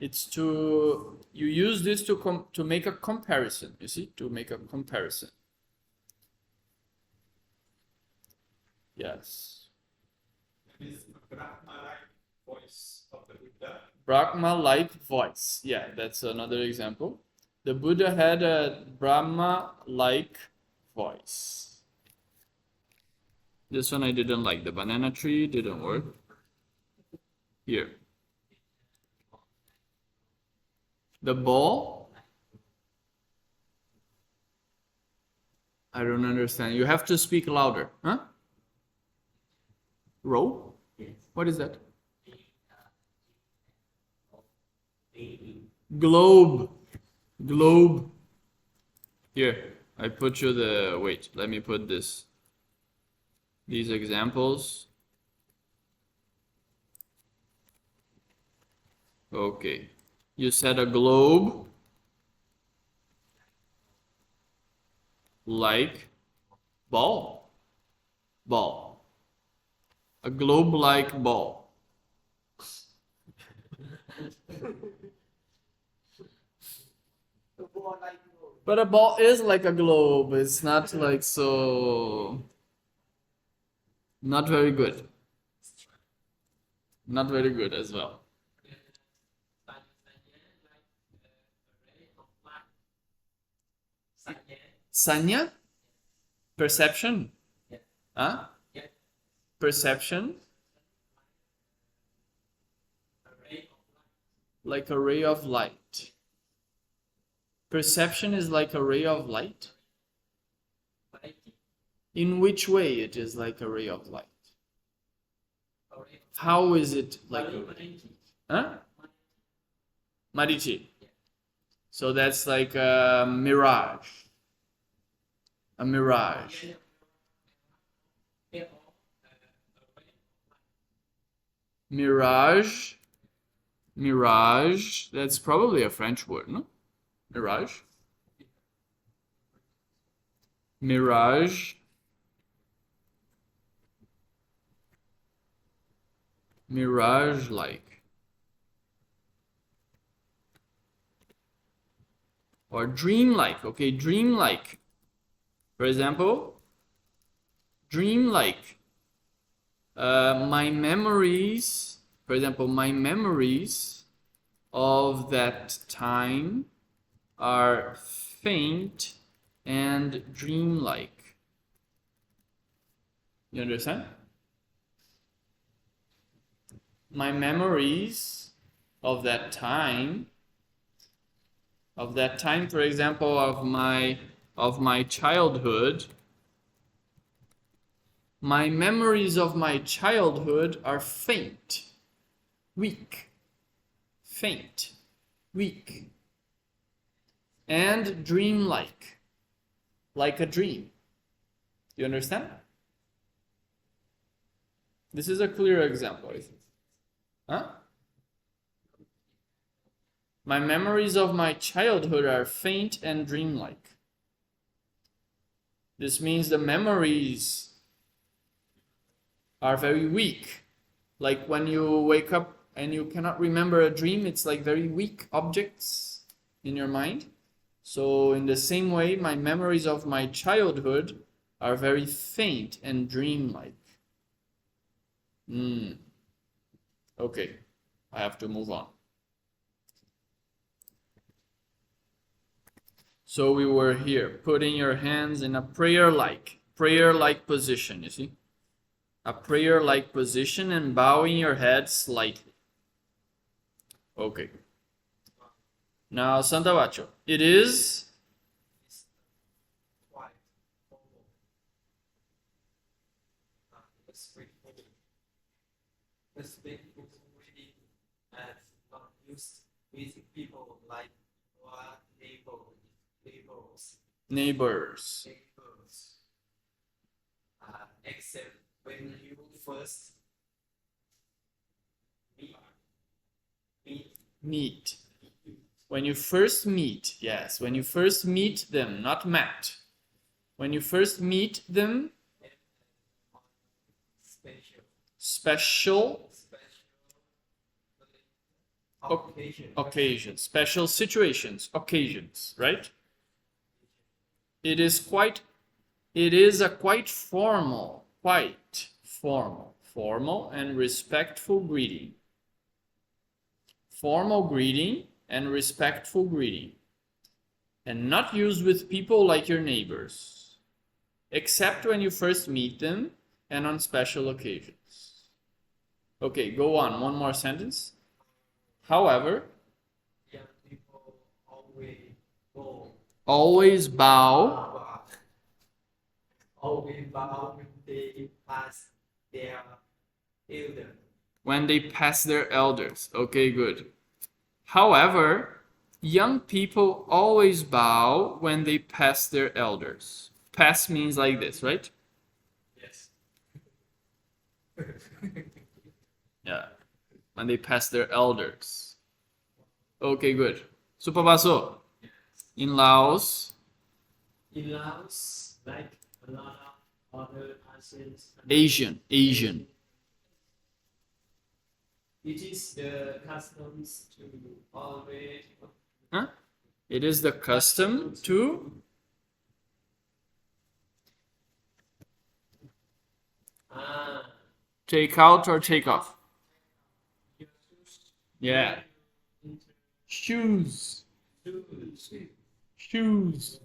It's you use this to make a comparison, you see? To make a comparison. Yes. That is the Brahma-like voice of the Buddha. Brahma-like voice. Yeah, that's another example. The Buddha had a Brahma-like voice. This one I didn't like. The banana tree didn't work. Here. The ball? I don't understand. You have to speak louder. Huh? Row? What is that? Globe. Globe. Here, I put you the, wait, let me put these examples. Okay. You said a globe like ball. Ball. A globe like ball. The ball like you. But a ball is like a globe. It's not like so. Not very good. Not very good as well. Sanya? Perception? Huh? Perception? Like a ray of light. Perception is like a ray of light? In which way it is like a ray of light? How is it like a ray? Huh? Marichi. So that's like a mirage. A mirage. Mirage. Mirage. That's probably a French word, no? Mirage. Mirage. Mirage-like. Or dream-like. Okay, dream-like. For example, dream-like. My memories, for example, my memories of that time are faint and dream-like. You understand? My memories of that time, for example, of my childhood, my memories of my childhood are faint, weak, faint. weak. And dreamlike, like a dream. You understand? This is a clear example, I think. Huh? My memories of my childhood are faint and dreamlike. This means the memories are very weak. Like when you wake up and you cannot remember a dream, it's like very weak objects in your mind. So in the same way, my memories of my childhood are very faint and dreamlike. Okay, I have to move on. So we were here, putting your hands in a prayer-like position, you see? A prayer-like position and bowing your head slightly. Okay. Now, Santa Bacho, it is Quiet. Respectful reading and not used with people like your neighbors. Except when you first meet. When you first meet, yes, when you first meet them, not met. When you first meet them, special occasions, special situations, occasions, right? It is a quite formal and respectful greeting. Formal greeting and respectful greeting. And not used with people like your neighbors, except when you first meet them and on special occasions. Okay, go on. One more sentence. However, young people always bow when they pass their elder. when they pass their elders. Okay, good. However, young people always bow when they pass their elders. Pass means like this, right? Yes. Yeah. When they pass their elders. Okay, good. Supabaso. In Laos, In Laos, like a lot of other Asians, Asian. it is the customs to always Huh? It is the custom to take out or take off. Yeah. Shoes. With a Z. Shoes.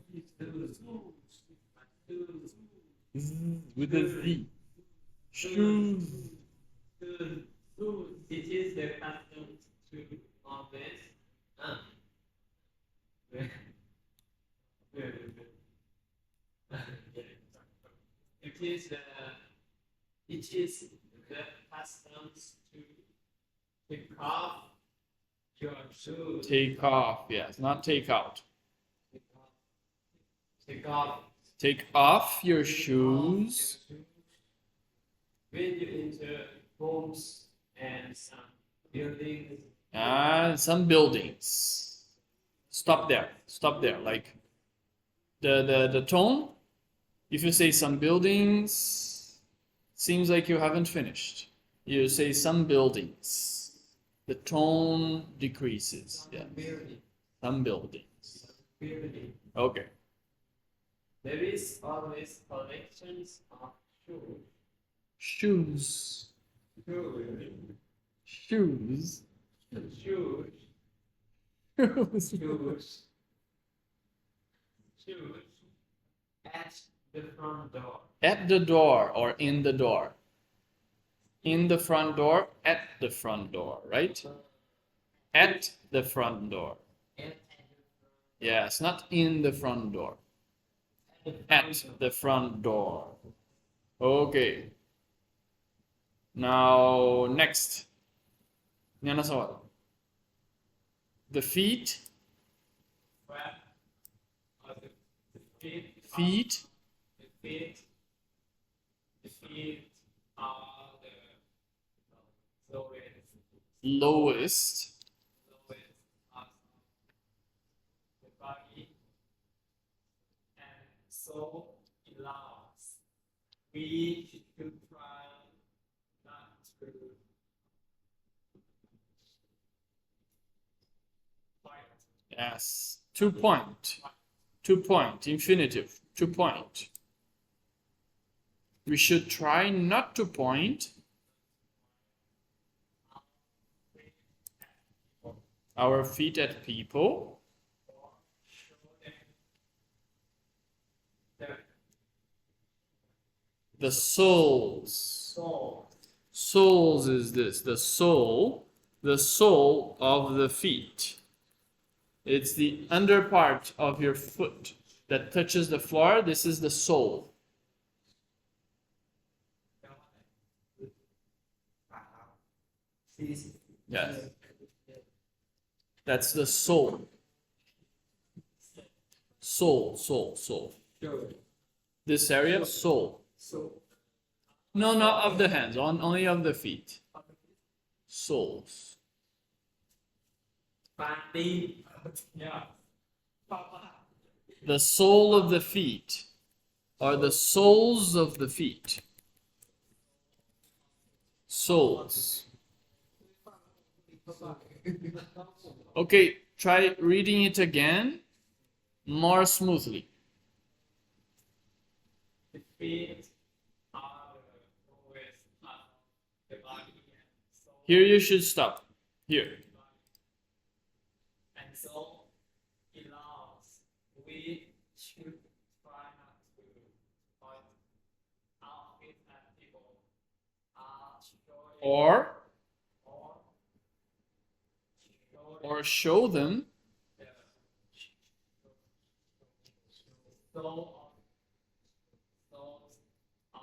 It is the custom to always it is the customs to take off your shoes. Take off, yes, not take out. Take off Take off your shoes when you enter homes and some buildings. some buildings. Stop there. Like the tone, if you say some buildings, seems like you haven't finished. You say some buildings. The tone decreases. Yeah. Some buildings. Building. Okay. There is always collections of shoes. Shoes. Shoes. At the front door. At the door or in the door. In the front door, at the front door, right? At the front door. Yes, not in the front door. At the front door. Okay. Now, next. Nyana sawat. The feet. where the feet Feet. the feet are the lowest part of the body, and so it allows we should try not to fight. Yes. 2-point. 2-point. Infinitive. 2-point. We should try not to point our feet at people Or show them the souls. soul. Souls is this, the sole of the feet. It's the under part of your foot that touches the floor. This is the sole. Yes. That's the sole. Sole. This area, sole. No, not of the hands, only of the feet. Soles. Body. Yeah. The sole of the feet, or the soles of the feet. Soles. Okay, try reading it again more smoothly. The feet are the lowest part of the body, and so Here you should stop. Here. and so it allows we should try not to point our feet at people showing Or or showing show them the sole of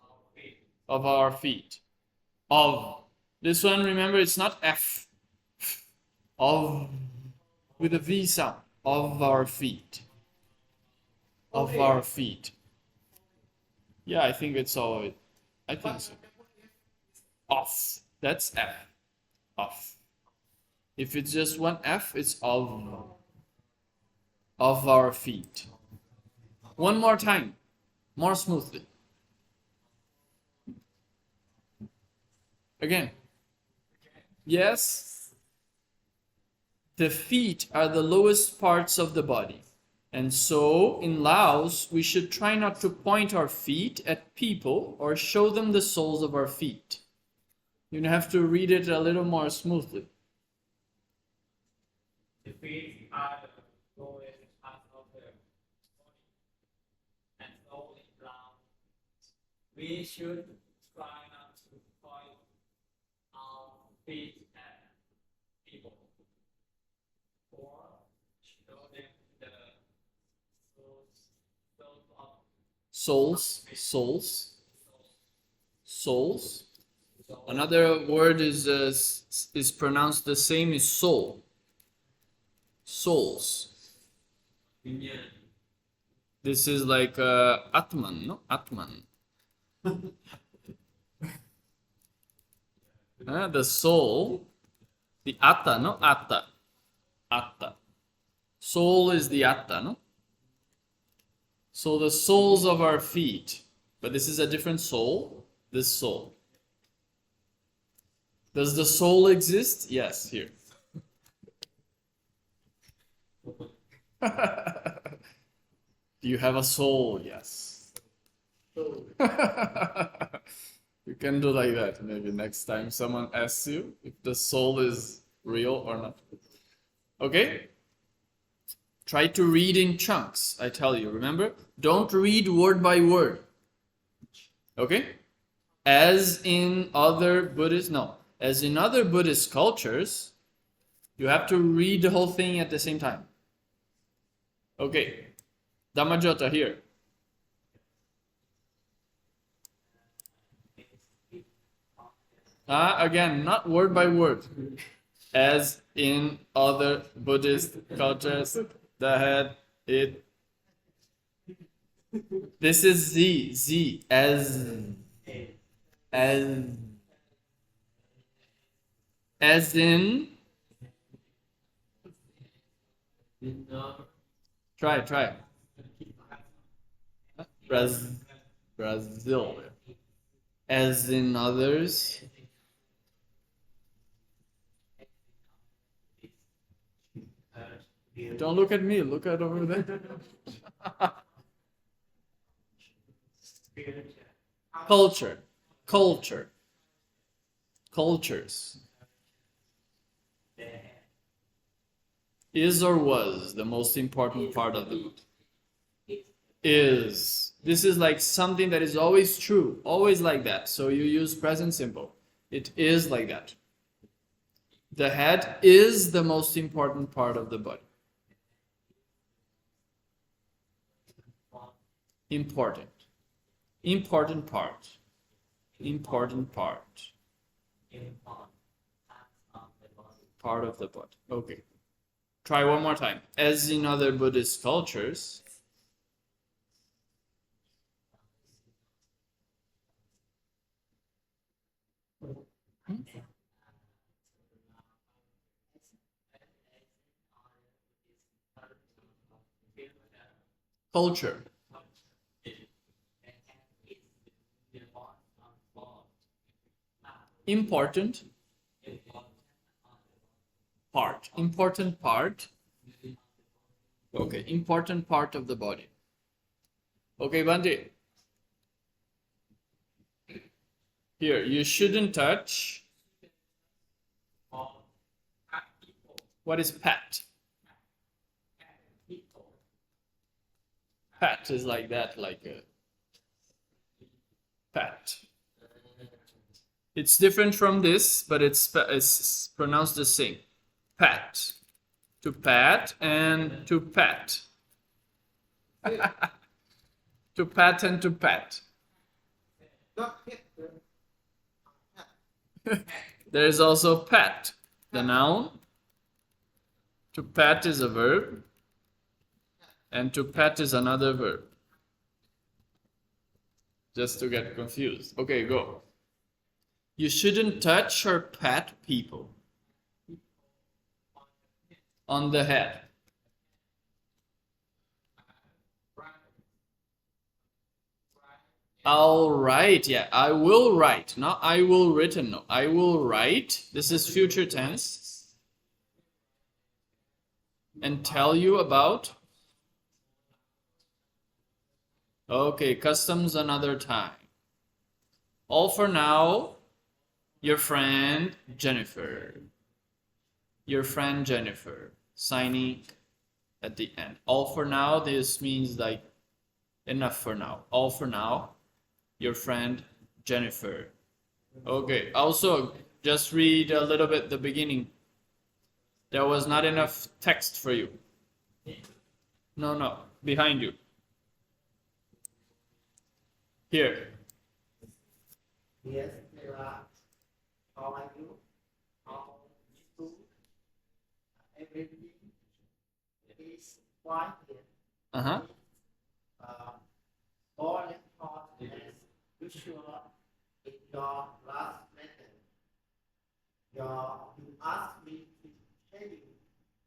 our feet. of our feet. Of. This one, remember, it's not F. Of. With a V sound. Of our feet. Of our feet. Yeah, I think it's all. I think so. Off. That's F. Off. If it's just one F, it's of. Of our feet. One more time. More smoothly. Again. Yes. The feet are the lowest parts of the body. And so, in Laos, we should try not to point our feet at people or show them the soles of our feet. You have to read it a little more smoothly. The feet are the lowest part of the body, and so it allows we should try not to point our feet at people or show them the soles of Soles. Another word is pronounced the same as soul. Souls. This is like Atman, no? Atman. The soul, the Atta, no? Atta. Atta. Soul is the Atta, no? So the soles of our feet. But this is a different soul. This soul. Does the soul exist? Yes, here. Do you have a soul? Yes. You can do like that maybe next time someone asks you if the soul is real or not. Okay? Try to read in chunks, I tell you, remember? Don't read word by word. Okay? As in other Buddhist cultures, you have to read the whole thing at the same time. Okay. Dhammajota here. Again, not word by word. As in other Buddhist cultures, the head, it. This is Z, Z, as, as in. Try. Brazil. As in others. Don't look at me, look at over there. Culture. Cultures. Is or was the most important part of the book. Is. This is like something that is always true, always like that. So you use present simple. It is like that. The head is the most important part of the body. Important. Important part. Part of the body. Okay. Try one more time. As in other Buddhist cultures. Culture. Important part. Important part. Okay, important part of the body. Okay, Bandi. Here, you shouldn't touch. What is pat? Pat is like that, like a pat. It's different from this, but it's pronounced the same. Pat. To pat and to pat. To pat and to pat. Not hit. There is also pat, the noun. To pat is a verb. And to pat is another verb. Just to get confused. Okay, go. You shouldn't touch or pat people. On the head. I'll write, yeah, I will write, not I will written, no, I will write, this is future tense, and tell you about, okay, customs another time. All for now, your friend Jennifer, signing at the end. All for now, this means like enough for now. All for now, your friend Jennifer. Okay, also just read a little bit the beginning. There was not enough text for you. No, behind you. Here. Yes, Mira. How are you? How you? Everything is fine here. Uh-huh. All in thought as usual in your last letter. You asked me to tell you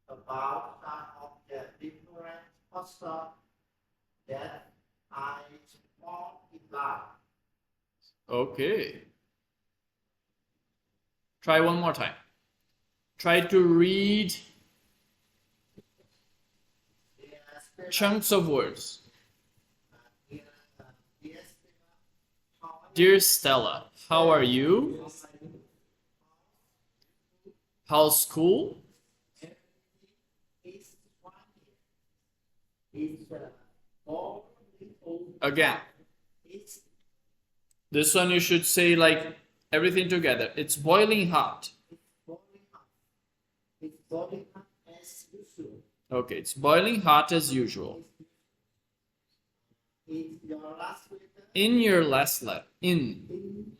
about some of the different customs that I found in life. Okay. Try one more time. Try to read chunks of words. Dear Stella, how are you? How's school? Again. This one you should say like everything together. It's boiling hot. It's boiling hot as usual. Okay, it's boiling hot as usual. In your last letter. In your last letter. In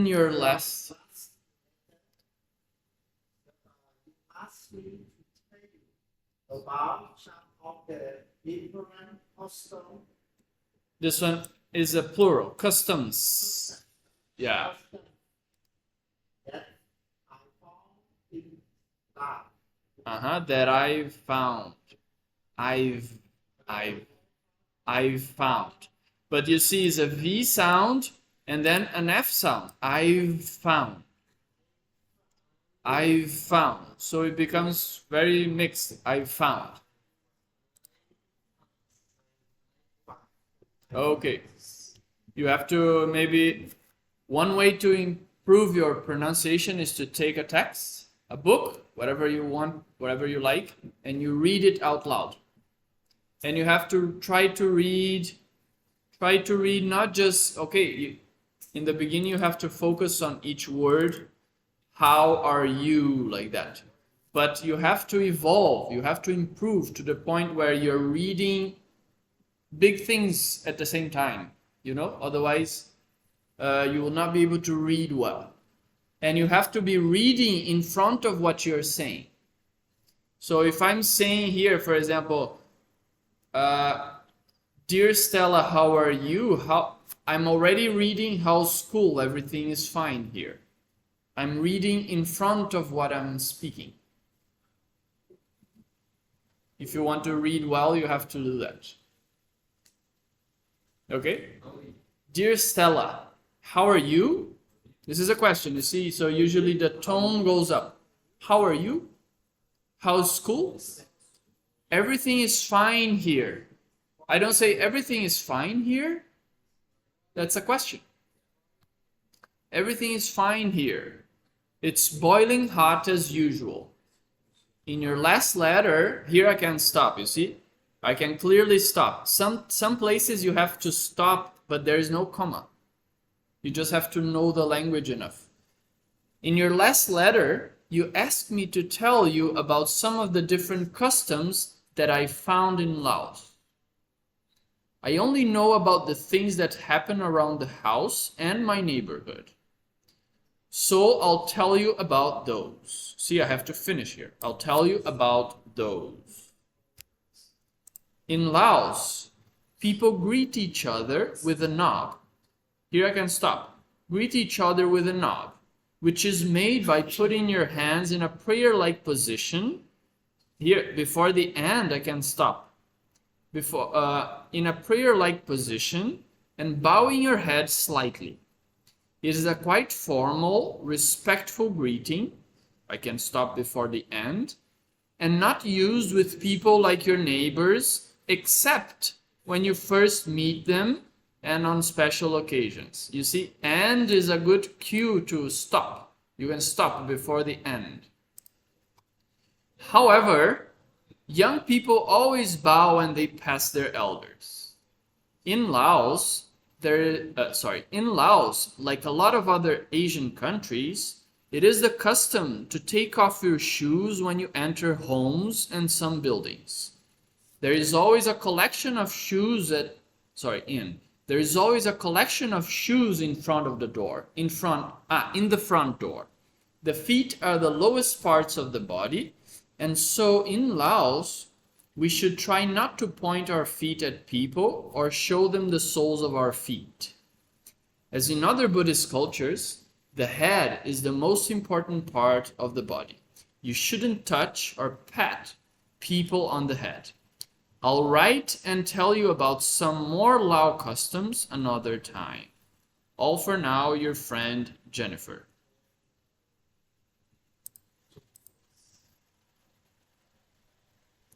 your last. asked me to tell you about some of the different customs This one is a plural, customs. Yeah. that I found in life. That I've found. I've found. But you see, it's a V sound and then an F sound. I've found. I've found. So it becomes very mixed. I've found. Okay. You have to maybe, one way to improve your pronunciation is to take a text, a book, whatever you want, whatever you like, and you read it out loud. And you have to try to read not just, okay, in the beginning you have to focus on each word. How are you, like that. But you have to evolve, you have to improve to the point where you're reading big things at the same time, otherwise you will not be able to read well. And you have to be reading in front of what you're saying. So if I'm saying here, for example, dear Stella, how are you? I'm already reading how's school, everything is fine here. I'm reading in front of what I'm speaking. If you want to read well, you have to do that. Okay? Dear Stella, how are you? This is a question, you see, so usually the tone goes up. How are you? How's school? Everything is fine here. I don't say everything is fine here. That's a question. Everything is fine here. It's boiling hot as usual. In your last letter, here I can stop, you see? I can clearly stop. Some places you have to stop, but there is no comma. You just have to know the language enough. In your last letter, you asked me to tell you about some of the different customs that I found in Laos. I only know about the things that happen around the house and my neighborhood. So I'll tell you about those. See, I have to finish here. I'll tell you about those. In Laos, people greet each other with a nod. Here I can stop. Greet each other with a nod, which is made by putting your hands in a prayer-like position. Here, before the end, I can stop. In a prayer-like position and bowing your head slightly. It is a quite formal, respectful greeting. I can stop before the end. And not used with people like your neighbors, except when you first meet them and on special occasions. You see, and is a good cue to stop. You can stop before the end. However, young people always bow when they pass their elders. In Laos, like a lot of other Asian countries, it is the custom to take off your shoes when you enter homes and some buildings. There is always a collection of shoes There is always a collection of shoes in front of the door, in the front door. The feet are the lowest parts of the body, and so in Laos, we should try not to point our feet at people or show them the soles of our feet. As in other Buddhist cultures, the head is the most important part of the body. You shouldn't touch or pat people on the head. I'll write and tell you about some more Lao customs another time. All for now, your friend Jennifer.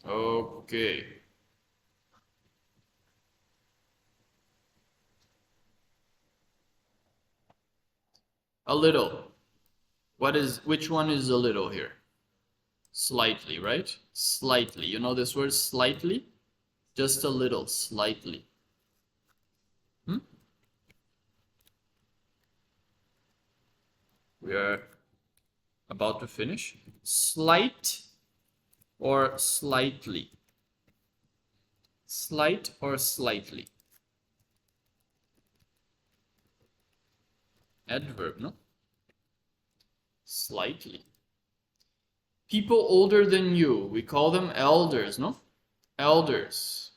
Okay. A little. Which one is a little here? Slightly, right? Slightly. You know this word slightly? Just a little, slightly. We are about to finish. Slight or slightly? Slight or slightly? Adverb, no? Slightly. People older than you, we call them elders, no? Elders.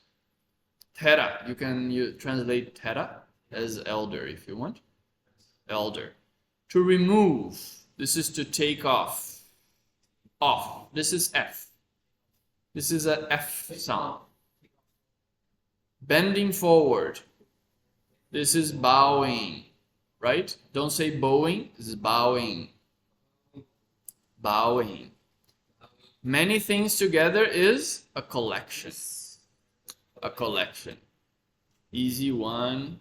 Thera, you translate thera as elder if you want. Elder. To remove, this is to take off. Off, this is F. This is a F sound. Bending forward, this is bowing, right? Don't say bowing, this is bowing. Bowing. Many things together is a collection. A collection. Easy one.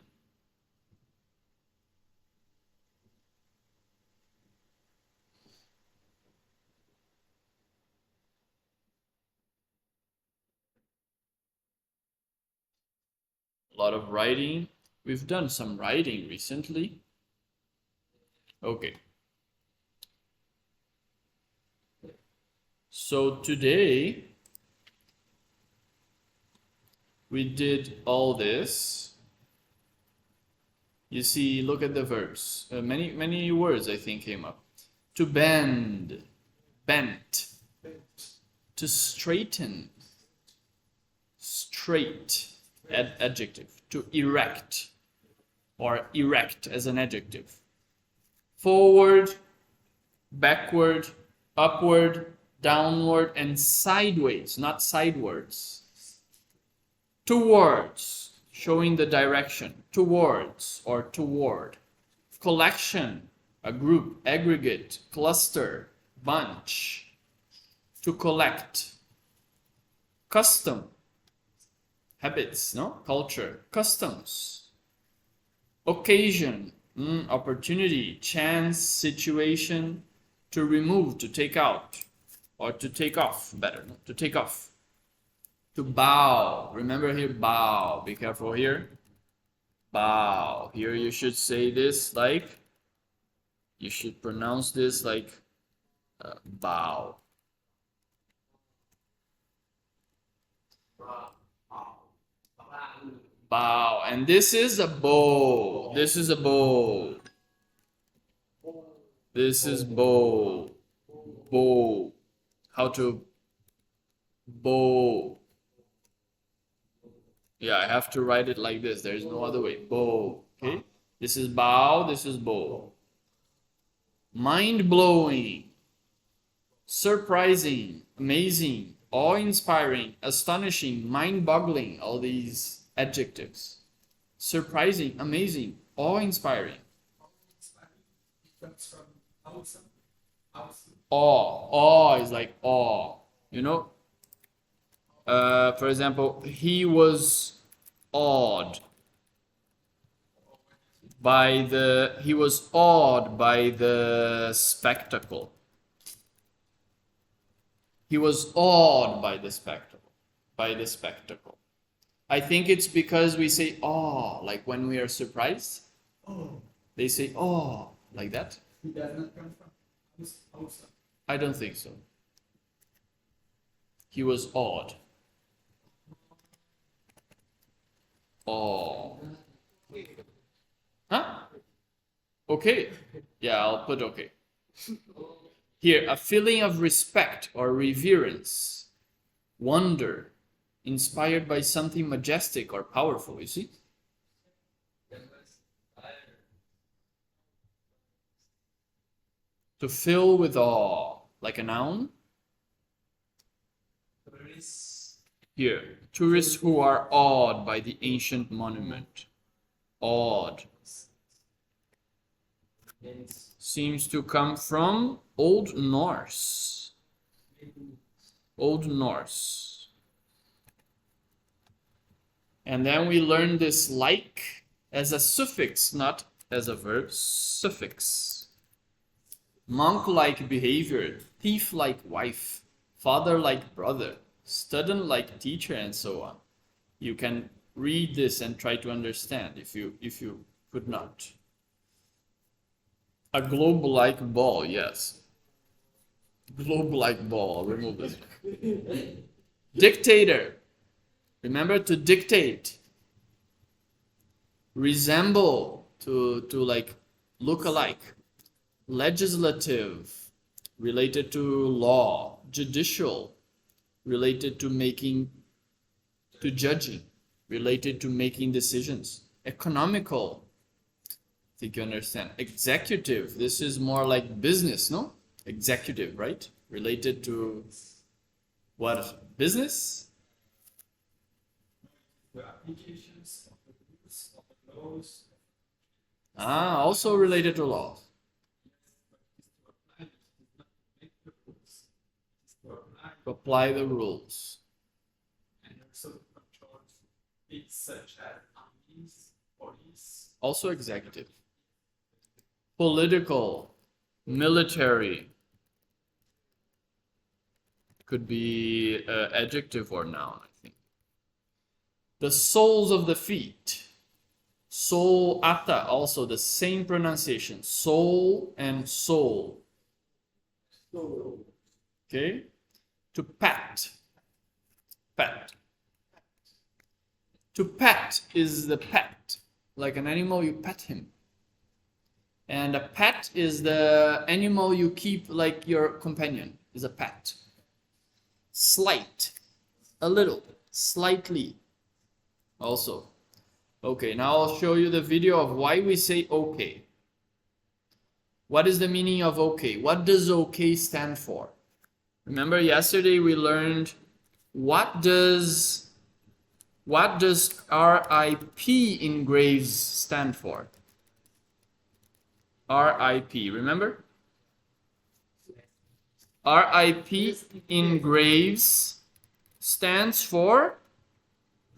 A lot of writing. We've done some writing recently. Okay. So today we did all this. You see, look at the verbs. Many words I think came up. To bend, bent. To straighten, straight, adjective. To erect, or erect as an adjective. Forward, backward, upward, downward, and sideways, not sidewards. Towards, showing the direction. Towards or toward. Collection, a group, aggregate, cluster, bunch. To collect. Custom, habits, no? Culture, customs. Occasion, opportunity, chance, situation. To remove, to take out. Or to take off, better, no? To take off. To bow, remember here, bow, be careful here. Bow, here you should say this like, you should pronounce this like bow. Bow, and this is a bow, this is a bow. This is bow, bow. How to bow. Yeah, I have to write it like this. There is no other way. Bow. Okay? This is bow, this is bow. Mind-blowing, surprising, amazing, awe-inspiring, astonishing, mind-boggling, all these adjectives. Surprising, amazing, awe-inspiring. Comes from awesome. Awesome. Awe is like awe, you know. For example, he was awed by the spectacle. He was awed by the spectacle. I think it's because we say awe, like when we are surprised. Oh, They say awe, like that. he does not come from awesome. I don't think so. He was awed. Awe. Huh? Okay. Yeah, I'll put okay. Here, a feeling of respect or reverence, wonder, inspired by something majestic or powerful, you see? To fill with awe, like a noun. Here, tourists who are awed by the ancient monument. Awed. Seems to come from Old Norse. Old Norse. And then we learn this like as a suffix, not as a verb. Suffix. Monk-like behavior, thief-like wife, father-like brother, student-like teacher, and so on. You can read this and try to understand if you could not. A globe-like ball, yes. Globe-like ball, remove this. Dictator. Remember to dictate. Resemble, to like look alike. Legislative, related to law. Judicial, related to judging, related to making decisions. Economical, I think you understand. Executive, this is more like business, no? Executive, right? Related to what? Business? The applications of the rules, of the laws, Ah, also related to law. but it is to apply it, it is not to make the rules. It is to apply To apply the rules. and also to control things such as armies, police, Also executive. Political, military. Could be adjective or noun, I think. The soles of the feet. Soul ata, also the same pronunciation. Soul and soul. Okay? To pat. Pat. To pet is the pet. Like an animal, you pet him. And a pet is the animal you keep like your companion, is a pet. Slight, a little, slightly, also. Okay, now I'll show you the video of why we say okay. What is the meaning of okay? What does okay stand for? Remember yesterday we learned what does RIP in Graves stand for? RIP, remember? RIP in Graves stands for,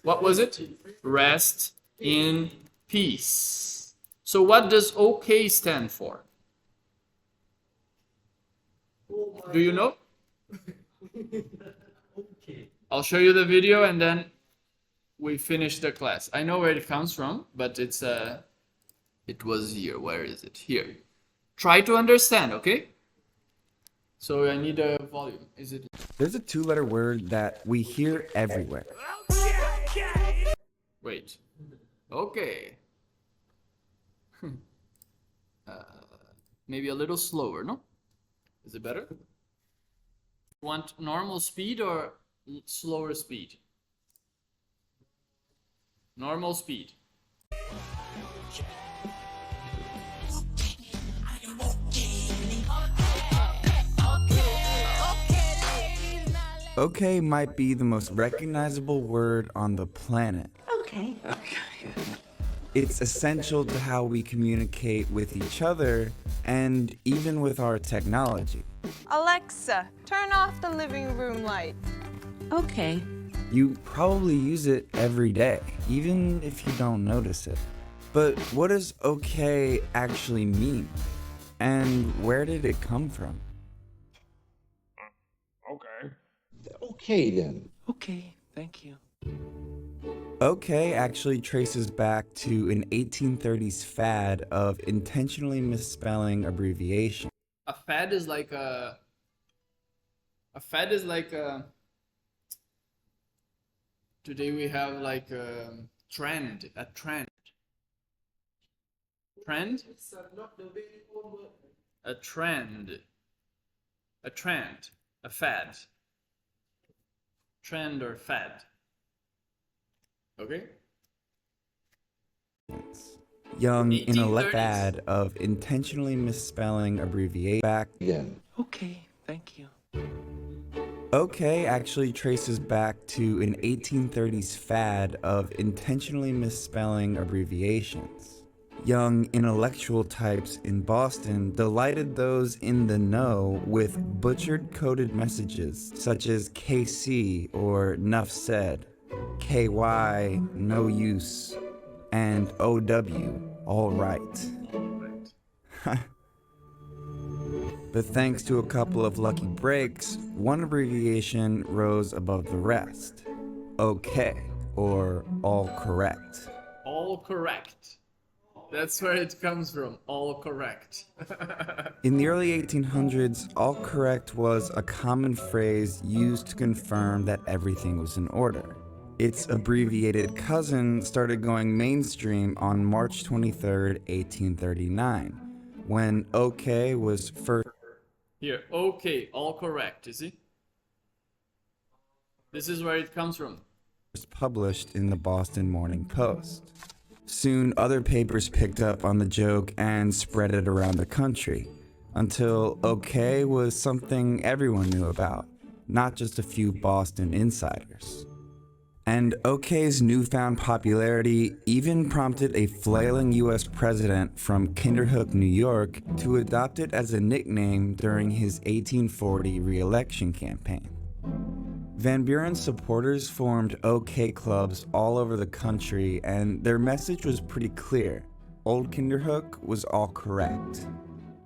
what was it? Rest in peace. So what does OK stand for? Do you know? I'll show you the video and then we finish the class. I know where it comes from, but it was here. Where is it? Here. Try to understand, okay? So I need a volume. Is it? There's a two-letter word that we hear everywhere. Wait. Okay. Maybe a little slower, no? Is it better? Want normal speed or slower speed? Normal speed. Okay might be the most recognizable word on the planet. Okay. It's essential to how we communicate with each other and even with our technology. Alexa, turn off the living room light. Okay. You probably use it every day, even if you don't notice it. But what does okay actually mean? And where did it come from? Okay then. Okay, thank you. Okay actually traces back to an 1830s fad of intentionally misspelling abbreviation. A fad is like a today we have like a trend. Trend? It's not the very old word. A trend. A fad. Trend or fad. Okay? Young in a 1830s. fad of intentionally misspelling abbreviation back. Again. Okay, thank you. Okay actually traces back to an 1830s fad of intentionally misspelling abbreviations. Young intellectual types in Boston delighted those in the know with butchered coded messages such as KC or Nuff Said, KY no use, and OW all right. But thanks to a couple of lucky breaks, one abbreviation rose above the rest. OK, or all correct. All correct. That's where it comes from. All correct. In the early 1800s, all correct was a common phrase used to confirm that everything was in order. Its abbreviated cousin started going mainstream on March 23, 1839, when OK was first Here, okay, all correct, you see? This is where it comes from. Was published in the Boston Morning Post. Soon, other papers picked up on the joke and spread it around the country, until okay was something everyone knew about, not just a few Boston insiders. And okay's newfound popularity even prompted a flailing US president from Kinderhook, New York, to adopt it as a nickname during his 1840 re-election campaign. Van Buren's supporters formed OK clubs all over the country, and their message was pretty clear. Old Kinderhook was all correct.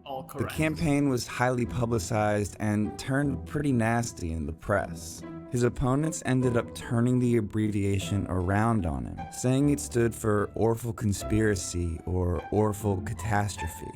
All The correct. campaign was highly publicized and turned pretty nasty in the press. His opponents ended up turning the abbreviation around on him, saying it stood for Orphan Conspiracy or Orphan Catastrophe.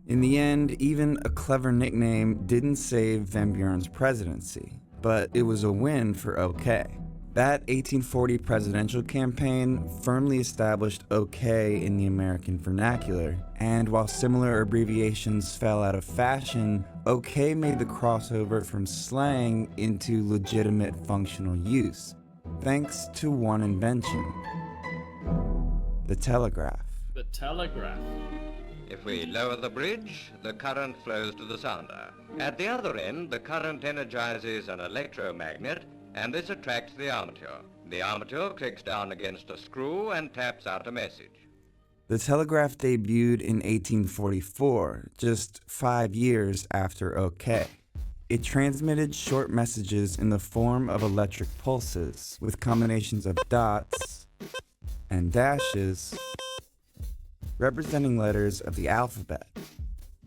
In the end, even a clever nickname didn't save Van Buren's presidency, but it was a win for OK. That 1840 presidential campaign firmly established OK in the American vernacular, and while similar abbreviations fell out of fashion, OK made the crossover from slang into legitimate functional use, thanks to one invention: the telegraph. The telegraph. If we lower the bridge, the current flows to the sounder. At the other end, the current energizes an electromagnet, and this attracts the armature. The armature clicks down against a screw and taps out a message. The telegraph debuted in 1844, just 5 years after OK. It transmitted short messages in the form of electric pulses, with combinations of dots and dashes representing letters of the alphabet.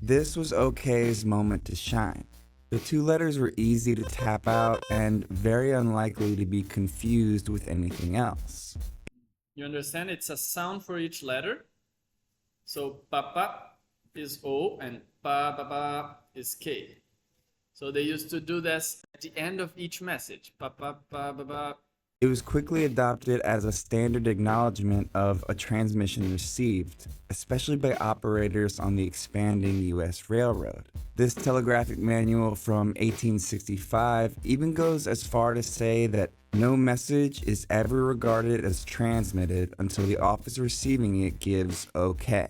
This was OK's moment to shine. The two letters were easy to tap out and very unlikely to be confused with anything else. You understand? It's a sound for each letter. So papa is O and pa ba ba is K. So they used to do this at the end of each message. Pa pa pa ba ba. It was quickly adopted as a standard acknowledgement of a transmission received, especially by operators on the expanding U.S. railroad. This telegraphic manual from 1865 even goes as far to say that no message is ever regarded as transmitted until the office receiving it gives OK.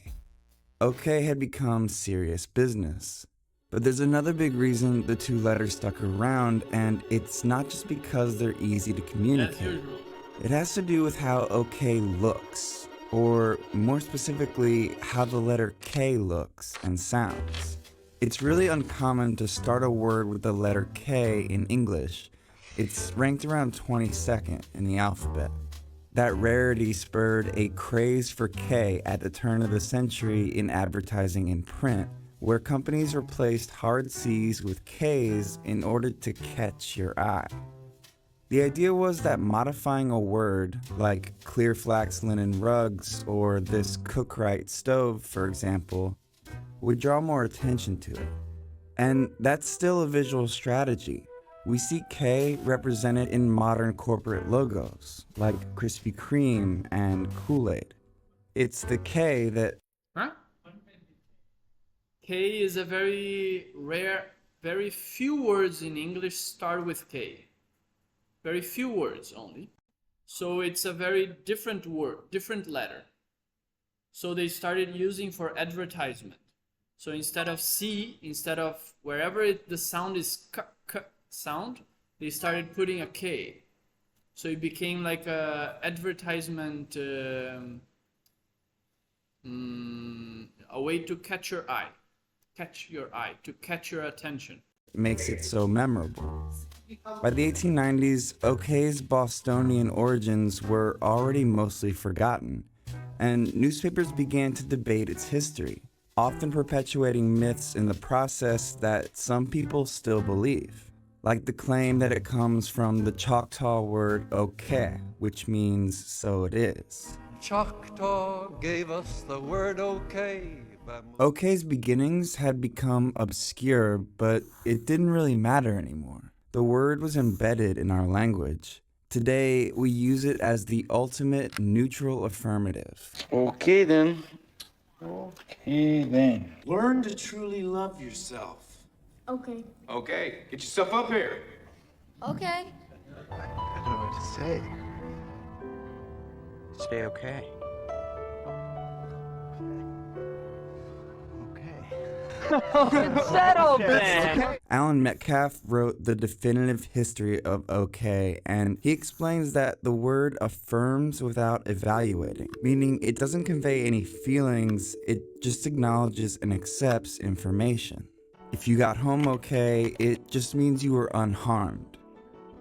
OK had become serious business. But there's another big reason the two letters stuck around, and it's not just because they're easy to As communicate. usual. It has to do with how OK looks, or more specifically, how the letter K looks and sounds. It's really uncommon to start a word with the letter K in English. It's ranked around 22nd in the alphabet. That rarity spurred a craze for K at the turn of the century in advertising and print, where companies replaced hard C's with K's in order to catch your eye. The idea was that modifying a word, like clear flax linen rugs or this Cookright stove, for example, would draw more attention to it. And that's still a visual strategy. We see K represented in modern corporate logos, like Krispy Kreme and Kool-Aid. It's the K that Huh? K is a very rare, very few words in English start with K. Very few words only. So it's a very different word, different letter. So they started using for advertisement. So instead of C, instead of wherever the sound is k, k sound, they started putting a K. So it became like a advertisement, a way to catch your eye. To catch your attention. makes it so memorable. By the 1890s, OK's Bostonian origins were already mostly forgotten, and newspapers began to debate its history, often perpetuating myths in the process that some people still believe, like the claim that it comes from the Choctaw word OK, which means so it is. Choctaw gave us the word okay. OK's beginnings had become obscure, but it didn't really matter anymore. The word was embedded in our language. Today, we use it as the ultimate neutral affirmative. Okay then. Okay then. Learn to truly love yourself. Okay. Okay, get yourself up here. Okay. I don't know what to say. Stay okay. Settle then. Alan Metcalf wrote The Definitive History of OK, and he explains that the word affirms without evaluating, meaning it doesn't convey any feelings, it just acknowledges and accepts information. If you got home okay, it just means you were unharmed.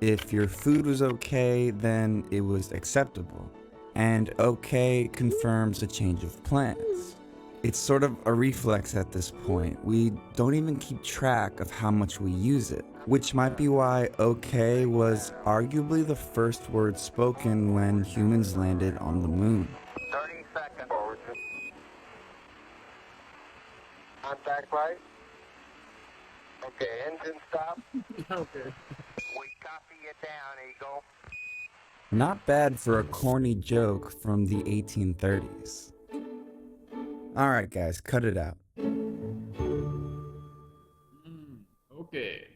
If your food was okay, then it was acceptable. And okay confirms a change of plans. It's sort of a reflex at this point. We don't even keep track of how much we use it, which might be why okay was arguably the first word spoken when humans landed on the moon. 30 seconds. Contact light. Okay, engine stop. Okay. We copy you down, Eagle. Not bad for a corny joke from the 1830s. Alright guys, cut it out. Okay.